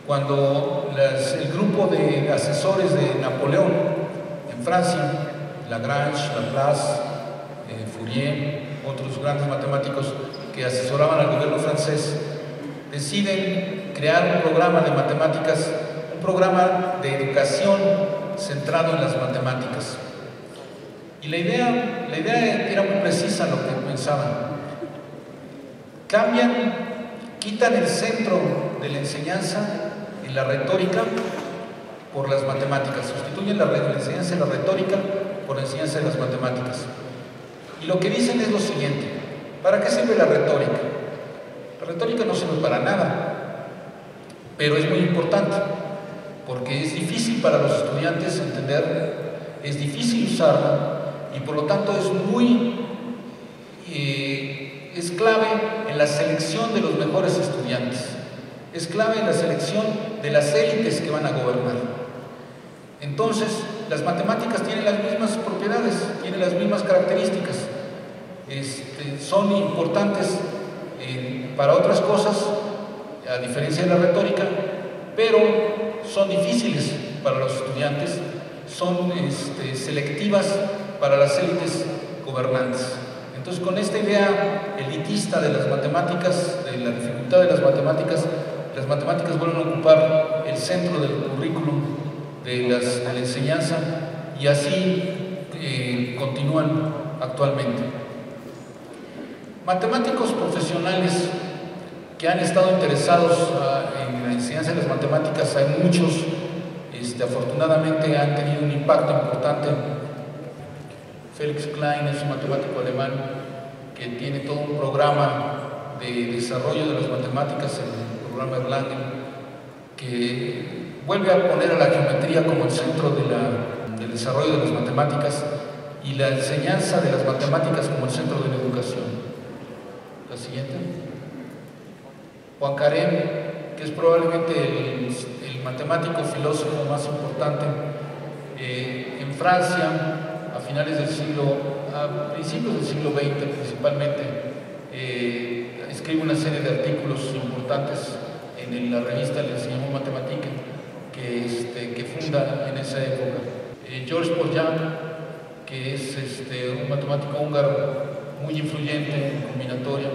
cuando el grupo de asesores de Napoleón en Francia, Lagrange, Laplace, Fourier, otros grandes matemáticos que asesoraban al gobierno francés, deciden crear un programa de matemáticas, un programa de educación centrado en las matemáticas. Y la idea era muy precisa lo que pensaban. Quitan el centro de la enseñanza en la retórica por las matemáticas, sustituyen la enseñanza de la retórica por la enseñanza de las matemáticas. Y lo que dicen es lo siguiente: ¿Para qué sirve la retórica? La retórica no sirve para nada, pero es muy importante, porque es difícil para los estudiantes entender, es difícil usarla, y por lo tanto es clave en la selección de los mejores estudiantes, es clave en la selección de las élites que van a gobernar. Entonces, las matemáticas tienen las mismas propiedades, tienen las mismas características, son importantes para otras cosas, a diferencia de la retórica, pero son difíciles para los estudiantes, son selectivas para las élites gobernantes. Entonces, con esta idea elitista de las matemáticas, de la dificultad de las matemáticas vuelven a ocupar el centro del currículum de la enseñanza, y así continúan actualmente. Matemáticos profesionales que han estado interesados en la enseñanza de las matemáticas, hay muchos, afortunadamente han tenido un impacto importante. Felix Klein es un matemático alemán que tiene todo un programa de desarrollo de las matemáticas, el programa Erlangen, que vuelve a poner a la geometría como el centro del desarrollo de las matemáticas y la enseñanza de las matemáticas como el centro de la educación. La siguiente. Poincaré, que es probablemente el matemático filósofo más importante en Francia, a principios del siglo XX principalmente, escribe una serie de artículos importantes en la revista L'Enseignement Mathématique que funda en esa época. Georges Polyam, que es un matemático húngaro muy influyente en combinatoria,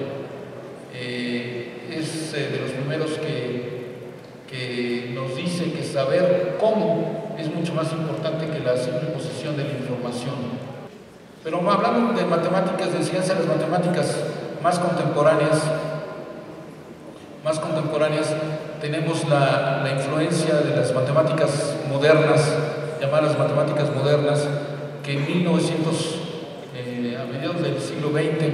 es de los primeros que nos dice que saber cómo es mucho más importante que la simple posesión de la información. Pero hablando de matemáticas, de enseñanza de las matemáticas más contemporáneas, tenemos la influencia de las matemáticas modernas, llamadas matemáticas modernas, que en a mediados del siglo XX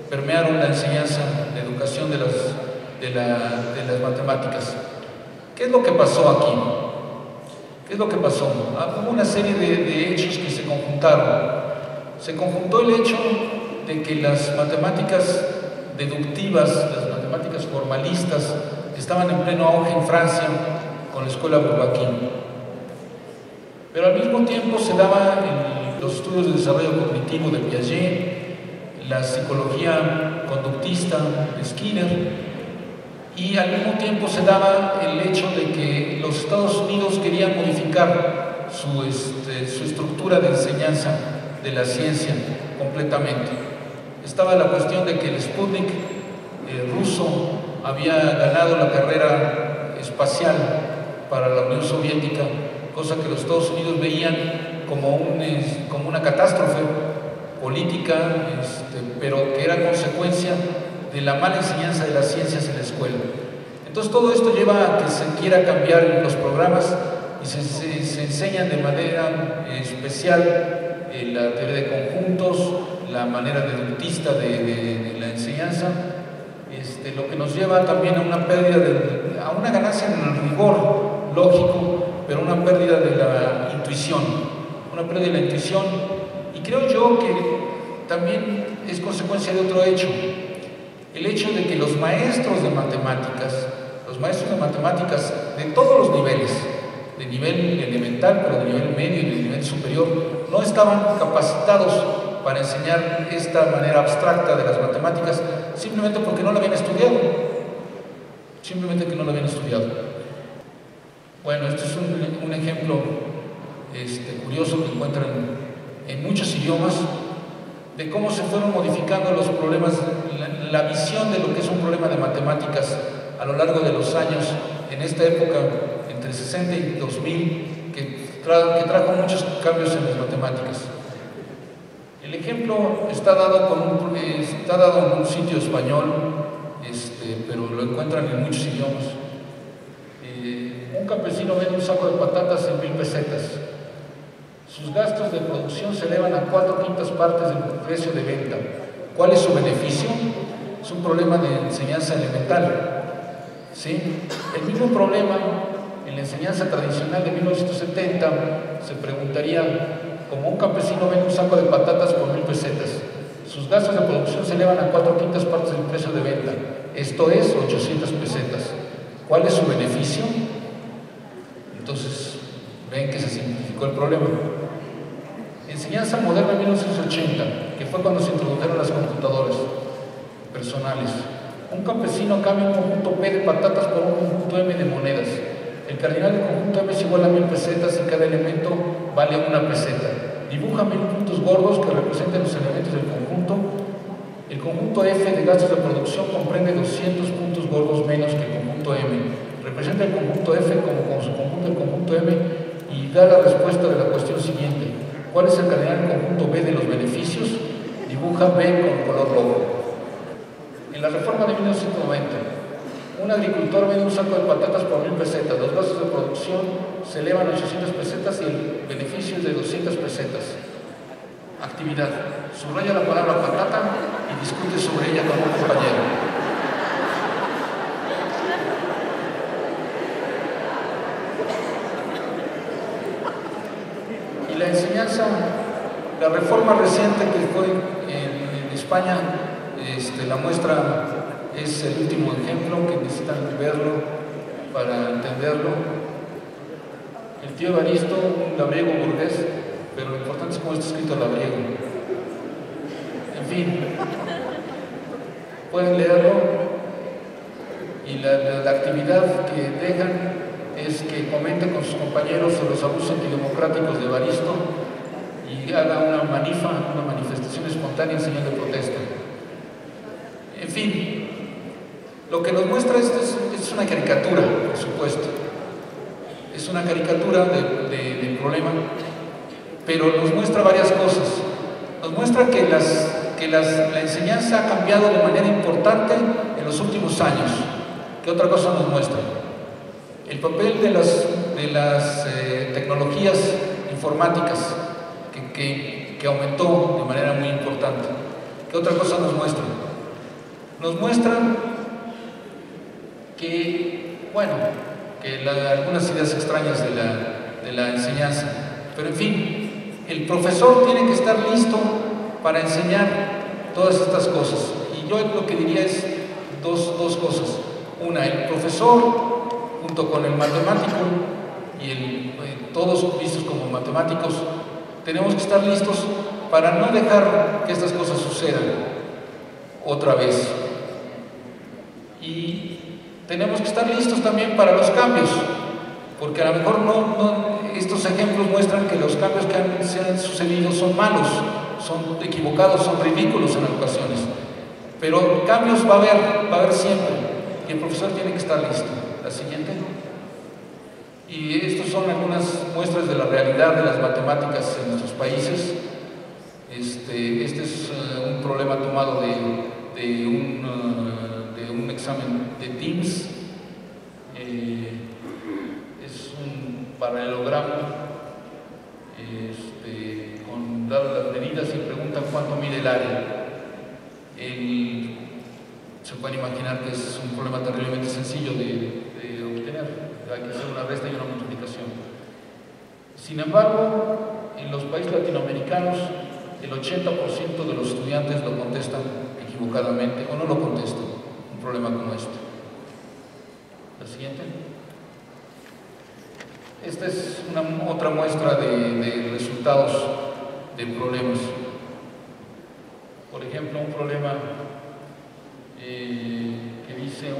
permearon la enseñanza, la educación de las matemáticas. ¿Qué es lo que pasó aquí? ¿Qué es lo que pasó? Hubo una serie de hechos que se conjuntaron. Se conjuntó el hecho de que las matemáticas deductivas, las matemáticas formalistas, estaban en pleno auge en Francia con la escuela Bourbaki. Pero al mismo tiempo se daban los estudios de desarrollo cognitivo de Piaget, la psicología conductista de Skinner, y al mismo tiempo se daba el hecho de que los Estados Unidos querían modificar su estructura de enseñanza de la ciencia completamente. Estaba la cuestión de que el Sputnik ruso había ganado la carrera espacial para la Unión Soviética, cosa que los Estados Unidos veían como una catástrofe política, pero que era consecuencia de la mala enseñanza de las ciencias en la escuela. Entonces todo esto lleva a que se quiera cambiar los programas y se enseñan de manera especial la teoría de conjuntos, la manera deductista de la enseñanza, lo que nos lleva también a una pérdida, a una ganancia en el rigor lógico, pero una pérdida de la intuición, y creo yo que también es consecuencia de otro hecho, el hecho de que los maestros de matemáticas de todos los niveles, de nivel elemental, pero de nivel medio y de nivel superior, no estaban capacitados para enseñar esta manera abstracta de las matemáticas, simplemente porque no la habían estudiado. Bueno, este es un ejemplo curioso que encuentran en muchos idiomas, de cómo se fueron modificando los problemas, la visión de lo que es un problema de matemáticas a lo largo de los años, en esta época, entre 60 y 2000, que trajo muchos cambios en las matemáticas. El ejemplo está dado en un sitio español, pero lo encuentran en muchos idiomas. Un campesino vende un saco de patatas en 1000 pesetas. Sus gastos de producción se elevan a 4/5 partes del precio de venta. ¿Cuál es su beneficio? Es un problema de enseñanza elemental, ¿sí? El mismo problema en la enseñanza tradicional de 1970 se preguntaría, como un campesino vende un saco de patatas por 1,000 pesetas, sus gastos de producción se elevan a 4/5 partes del precio de venta, esto es 800 pesetas. ¿Cuál es su beneficio? Entonces, ven que se simplificó el problema. Enseñanza moderna en 1980, que fue cuando se introdujeron las computadoras personales. Un campesino cambia un conjunto P de patatas por un conjunto M de monedas. El cardinal del conjunto M es igual a 1,000 pesetas y cada elemento vale 1 peseta. Dibuja 1,000 puntos gordos que representen los elementos del conjunto. El conjunto F de gastos de producción comprende 200 puntos gordos menos que el conjunto M. Representa el conjunto F como su conjunto el conjunto M y da la respuesta de la cuestión siguiente. ¿Cuál es el cardinal del conjunto B de los beneficios? Dibuja B con color rojo. En la reforma de 1990, un agricultor vende un saco de patatas por 1,000 pesetas. Los gastos de producción se elevan a 800 pesetas y el beneficio es de 200 pesetas. Actividad. Subraya la palabra patata y discute sobre ella con un compañero. Y la enseñanza, la reforma reciente que fue en España, la muestra es el último ejemplo que necesitan verlo para entenderlo. El tío Evaristo, un labriego burgués, pero lo importante es cómo está escrito labriego. En fin, pueden leerlo y la actividad que dejan es que comente con sus compañeros sobre los abusos antidemocráticos de Evaristo y haga una manifestación espontánea en señal de protesta. En fin, lo que nos muestra esto es una caricatura, por supuesto. Es una caricatura del problema, pero nos muestra varias cosas. Nos muestra que la enseñanza ha cambiado de manera importante en los últimos años. ¿Qué otra cosa nos muestra? El papel de las tecnologías informáticas que aumentó de manera muy importante. ¿Qué otra cosa nos muestra? Nos muestra que, bueno, algunas ideas extrañas de la enseñanza, pero en fin, el profesor tiene que estar listo para enseñar todas estas cosas. Y yo lo que diría es dos cosas. Una, el profesor, junto con el matemático y todos vistos como matemáticos, tenemos que estar listos para no dejar que estas cosas sucedan otra vez. Y tenemos que estar listos también para los cambios, porque a lo mejor estos ejemplos muestran que los cambios que se han sucedido son malos, son equivocados, son ridículos en ocasiones, pero cambios va a haber siempre, y el profesor tiene que estar listo. La siguiente. Y estas son algunas muestras de la realidad de las matemáticas en nuestros países. Este es un problema tomado de un examen de TIMSS. Es un paralelogramo con dadas las medidas y preguntan cuánto mide el área. Se pueden imaginar que es un problema terriblemente sencillo de obtener. Hay que hacer una resta y una multiplicación. Sin embargo, en los países latinoamericanos, el 80% de los estudiantes lo contestan equivocadamente o no lo contestan. Un problema como este. La siguiente. Esta es otra muestra de resultados de problemas. Por ejemplo, un problema que dice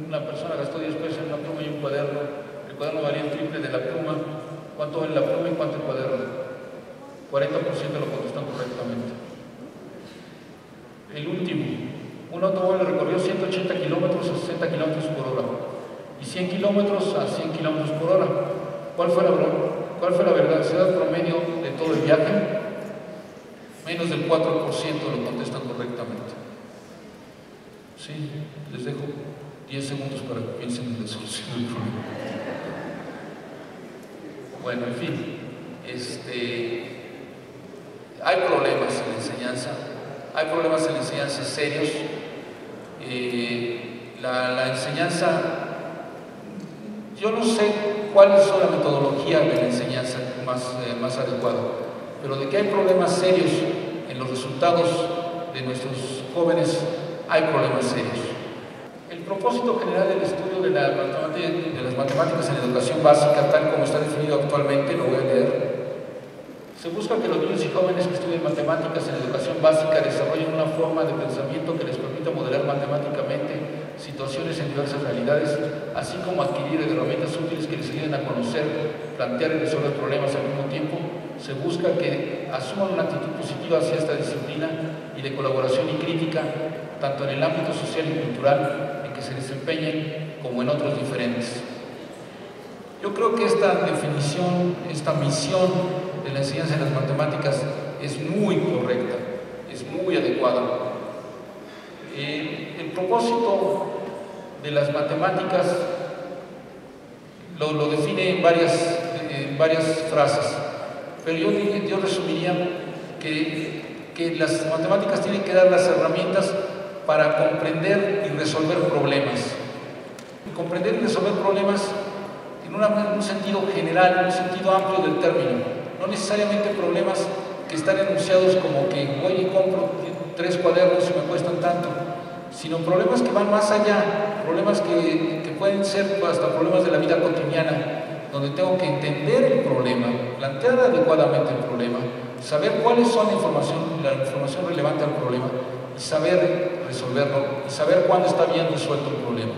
una persona gastó 10 pesos en una pluma y un cuaderno. El cuaderno valía el triple de la pluma. ¿Cuánto vale la pluma y cuánto el cuaderno? 40% lo contestan correctamente. El último. Un automóvil recorrió 180 kilómetros a 60 kilómetros por hora y 100 kilómetros a 100 kilómetros por hora. ¿Cuál fue la velocidad promedio de todo el viaje? Menos del 4% lo contestan correctamente. Sí, les dejo 10 segundos para que piensen en la solución del problema. Bueno, en fin, hay problemas en la enseñanza, hay problemas en la enseñanza serios. La enseñanza, yo no sé cuál es la metodología de la enseñanza más adecuada, pero de que hay problemas serios en los resultados de nuestros jóvenes, hay problemas serios. El propósito general del estudio de las matemáticas en educación básica, tal como está definido actualmente, lo voy a leer. Se busca que los niños y jóvenes que estudien matemáticas en educación básica desarrollen una forma de pensamiento que les permita modelar matemáticamente situaciones en diversas realidades, así como adquirir herramientas útiles que les ayuden a conocer, plantear y resolver problemas al mismo tiempo. Se busca que asuman una actitud positiva hacia esta disciplina y de colaboración y crítica, tanto en el ámbito social y cultural en que se desempeñen, como en otros diferentes. Yo creo que esta definición, esta misión de la enseñanza de las matemáticas es muy correcta, es muy adecuada. El propósito de las matemáticas lo define en varias frases, pero yo resumiría que las matemáticas tienen que dar las herramientas para comprender y resolver problemas. Comprender y resolver problemas en un sentido general, en un sentido amplio del término. No necesariamente problemas que están enunciados como que voy y compro 3 cuadernos y me cuestan tanto, sino problemas que van más allá, problemas que pueden ser hasta problemas de la vida cotidiana, donde tengo que entender el problema, plantear adecuadamente el problema, saber cuáles son la información relevante al problema y saber resolverlo y saber cuándo está bien resuelto el problema.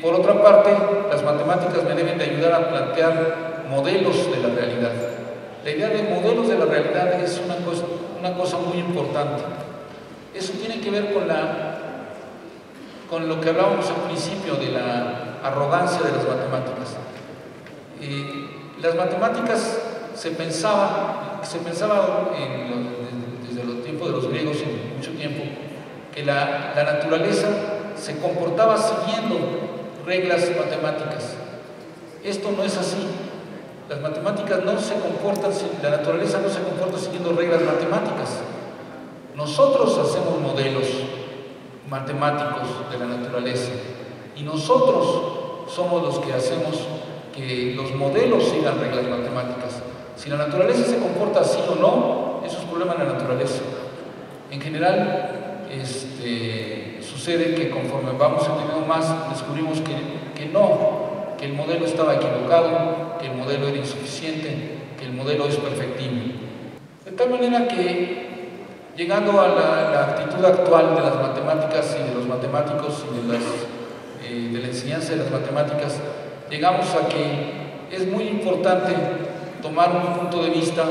Por otra parte, las matemáticas me deben de ayudar a plantear modelos de la realidad. La idea de modelos de la realidad es una cosa muy importante. Eso tiene que ver con lo que hablábamos al principio de la arrogancia de las matemáticas. Las matemáticas se pensaba desde los tiempos de los griegos, en mucho tiempo, que la naturaleza se comportaba siguiendo reglas matemáticas. Esto no es así. Las matemáticas no se comportan, la naturaleza no se comporta siguiendo reglas matemáticas. Nosotros hacemos modelos matemáticos de la naturaleza y nosotros somos los que hacemos que los modelos sigan reglas matemáticas. Si la naturaleza se comporta así o no, eso es problema de la naturaleza. En general, sucede que conforme vamos entendiendo más, descubrimos que no, que el modelo estaba equivocado, que el modelo era insuficiente, que el modelo es perfectible. De tal manera que, llegando a la actitud actual de las matemáticas y de los matemáticos y de la enseñanza de las matemáticas, llegamos a que es muy importante tomar un punto de vista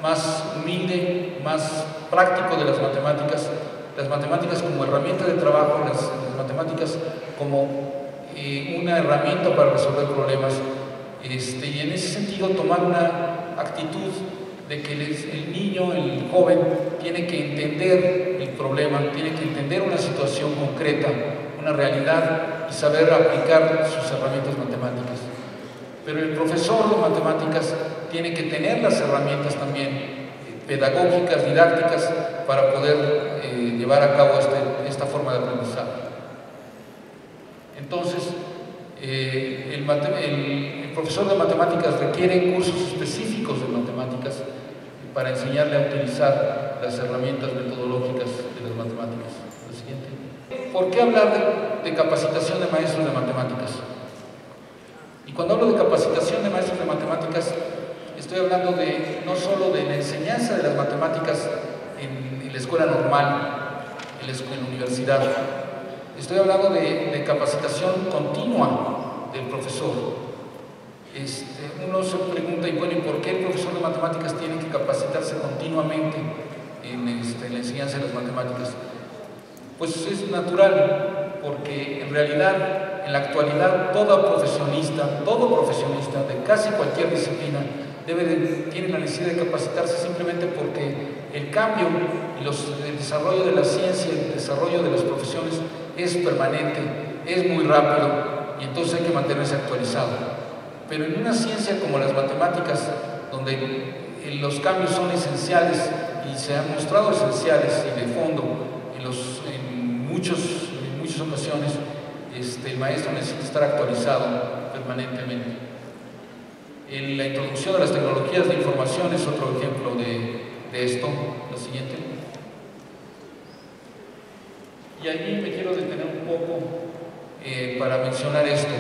más humilde, más práctico de las matemáticas como herramienta de trabajo, las matemáticas como una herramienta para resolver problemas, y en ese sentido tomar una actitud de que el niño, el joven, tiene que entender el problema, tiene que entender una situación concreta, una realidad y saber aplicar sus herramientas matemáticas. Pero el profesor de matemáticas tiene que tener las herramientas también pedagógicas, didácticas, para poder llevar a cabo esta forma de aprendizaje. Entonces, el profesor de matemáticas requiere cursos específicos de matemáticas para enseñarle a utilizar las herramientas metodológicas de las matemáticas. Lo siguiente. ¿Por qué hablar de capacitación de maestros de matemáticas? Y cuando hablo de capacitación de maestros de matemáticas, estoy hablando no solo de la enseñanza de las matemáticas en la escuela normal, en la universidad. Estoy hablando de capacitación continua del profesor. Uno se pregunta, ¿y por qué el profesor de matemáticas tiene que capacitarse continuamente en la enseñanza de las matemáticas? Pues es natural, porque en realidad, en la actualidad, todo profesionista de casi cualquier disciplina tiene la necesidad de capacitarse, simplemente porque el cambio y el desarrollo de la ciencia, el desarrollo de las profesiones es permanente, es muy rápido, y entonces hay que mantenerse actualizado. Pero en una ciencia como las matemáticas, donde los cambios son esenciales y se han mostrado esenciales y de fondo en muchas ocasiones. El maestro necesita estar actualizado permanentemente. La introducción de las tecnologías de información es otro ejemplo de esto. La siguiente. Y allí me quiero detener un poco para mencionar esto.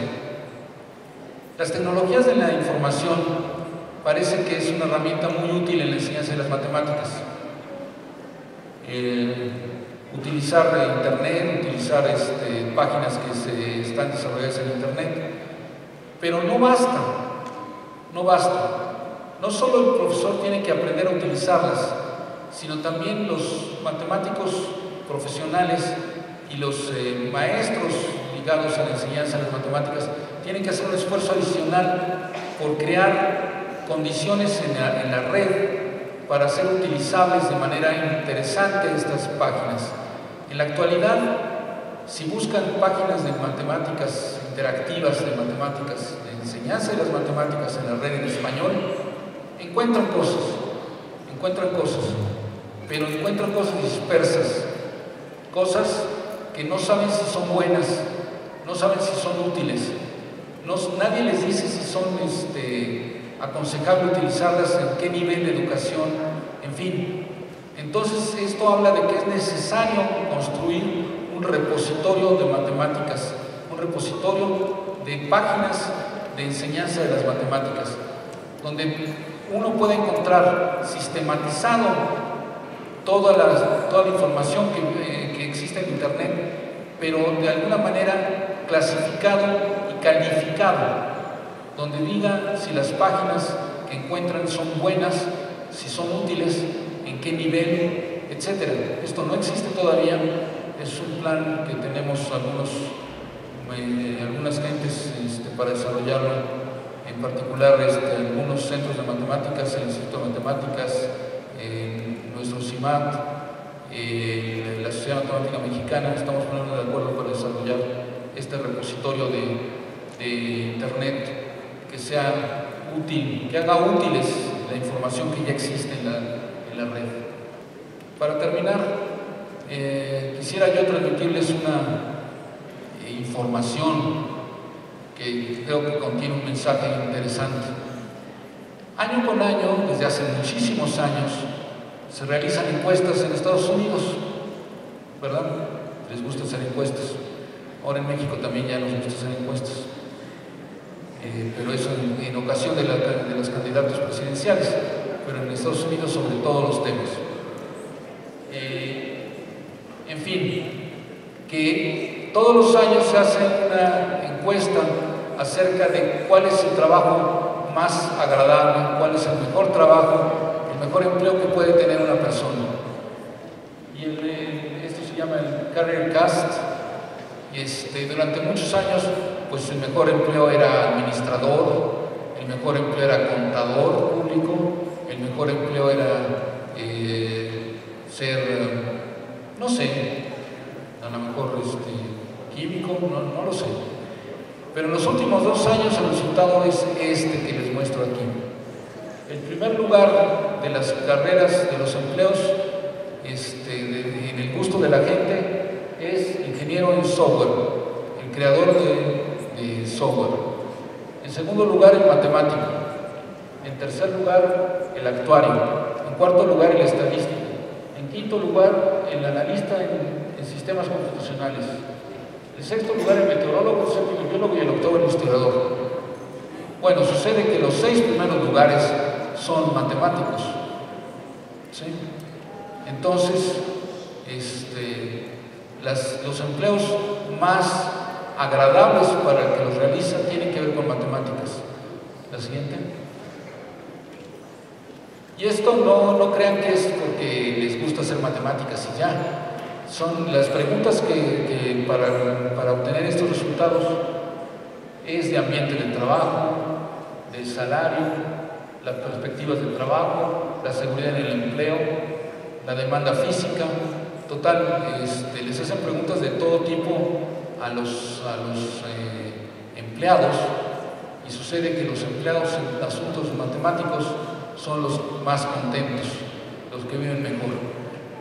Las tecnologías de la información parece que es una herramienta muy útil en la enseñanza de las matemáticas. Utilizar Internet, utilizar páginas que se están desarrolladas en Internet, pero no basta, no basta. No solo el profesor tiene que aprender a utilizarlas, sino también los matemáticos profesionales y los maestros ligados a la enseñanza de las matemáticas tienen que hacer un esfuerzo adicional por crear condiciones en la red para hacer utilizables de manera interesante estas páginas. En la actualidad, si buscan páginas de matemáticas interactivas, de matemáticas, de enseñanza de las matemáticas en la red en español, encuentran cosas, pero encuentran cosas dispersas, cosas que no saben si son buenas, no saben si son útiles, nadie les dice si son aconsejable utilizarlas, en qué nivel de educación, en fin. Entonces esto habla de que es necesario construir un repositorio de matemáticas, un repositorio de páginas de enseñanza de las matemáticas, donde uno puede encontrar sistematizado toda la información que existe en Internet, pero de alguna manera clasificado y calificado, donde diga si las páginas que encuentran son buenas, si son útiles, en qué nivel, etc. Esto no existe todavía, es un plan que tenemos algunas gentes para desarrollarlo, en particular algunos centros de matemáticas, el Instituto de Matemáticas, nuestro CIMAT, la Sociedad Matemática Mexicana. Estamos poniendo de acuerdo para desarrollar este repositorio de Internet que sea útil, que haga útiles la información que ya existe en la red. Para terminar, quisiera yo transmitirles una información que creo que contiene un mensaje interesante. Año con año, desde hace muchísimos años, se realizan encuestas en Estados Unidos, ¿verdad? Les gusta hacer encuestas. Ahora en México también ya nos gusta hacer encuestas. Pero eso en ocasión de los candidatos presidenciales, pero en Estados Unidos sobre todos los temas. En fin, que todos los años se hace una encuesta acerca de cuál es el trabajo más agradable, cuál es el mejor trabajo, el mejor empleo que puede tener una persona. Y esto se llama el Career Cast. Durante muchos años, pues el mejor empleo era administrador, el mejor empleo era contador público, el mejor empleo era ser, no sé, a lo mejor químico, no lo sé. Pero en los últimos 2 años el resultado es este que les muestro aquí. El primer lugar de las carreras, de los empleos, en el gusto de la gente, es ingeniero en software, el creador de software. En segundo lugar, el matemático. En tercer lugar, el actuario. En cuarto lugar, el estadístico. En quinto lugar, el analista en sistemas computacionales. En sexto lugar, el meteorólogo, el séptimo, el biólogo y el octavo, el historiador. Bueno, sucede que los 6 primeros lugares son matemáticos, ¿sí? Entonces, los empleos más agradables para el que los realiza tienen que ver con matemáticas. La siguiente. Y esto no crean que es porque les gusta hacer matemáticas y ya. Son las preguntas que para obtener estos resultados es de ambiente de trabajo, de salario, las perspectivas de trabajo, la seguridad en el empleo, la demanda física. Total, les hacen preguntas de todo tipo a los empleados, y sucede que los empleados en asuntos matemáticos son los más contentos, los que viven mejor.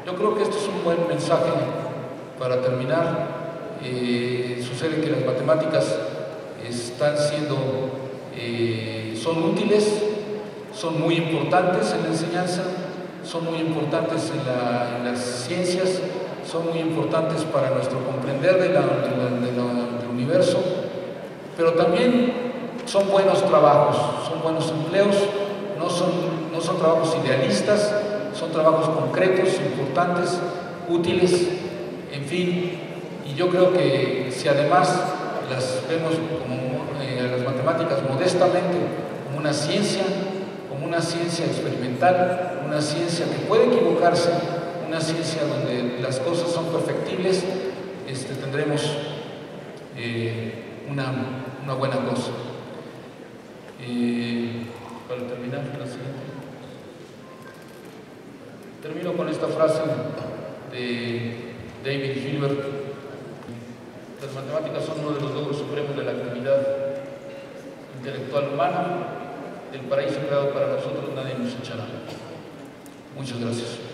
Yo creo que este es un buen mensaje para terminar. Sucede que las matemáticas están son útiles, son muy importantes en la enseñanza, son muy importantes en las ciencias, son muy importantes para nuestro comprender del universo, pero también son buenos trabajos, son buenos empleos, no son trabajos idealistas, son trabajos concretos, importantes, útiles, en fin. Y yo creo que si además las vemos como las matemáticas modestamente como una ciencia experimental, una ciencia que puede equivocarse, una ciencia donde las cosas son perfectibles, tendremos una buena cosa. Para terminar, la siguiente. Termino con esta frase de David Hilbert: las matemáticas son uno de los logros supremos de la actividad intelectual humana. El paraíso creado para nosotros nadie nos echará. Muchas gracias.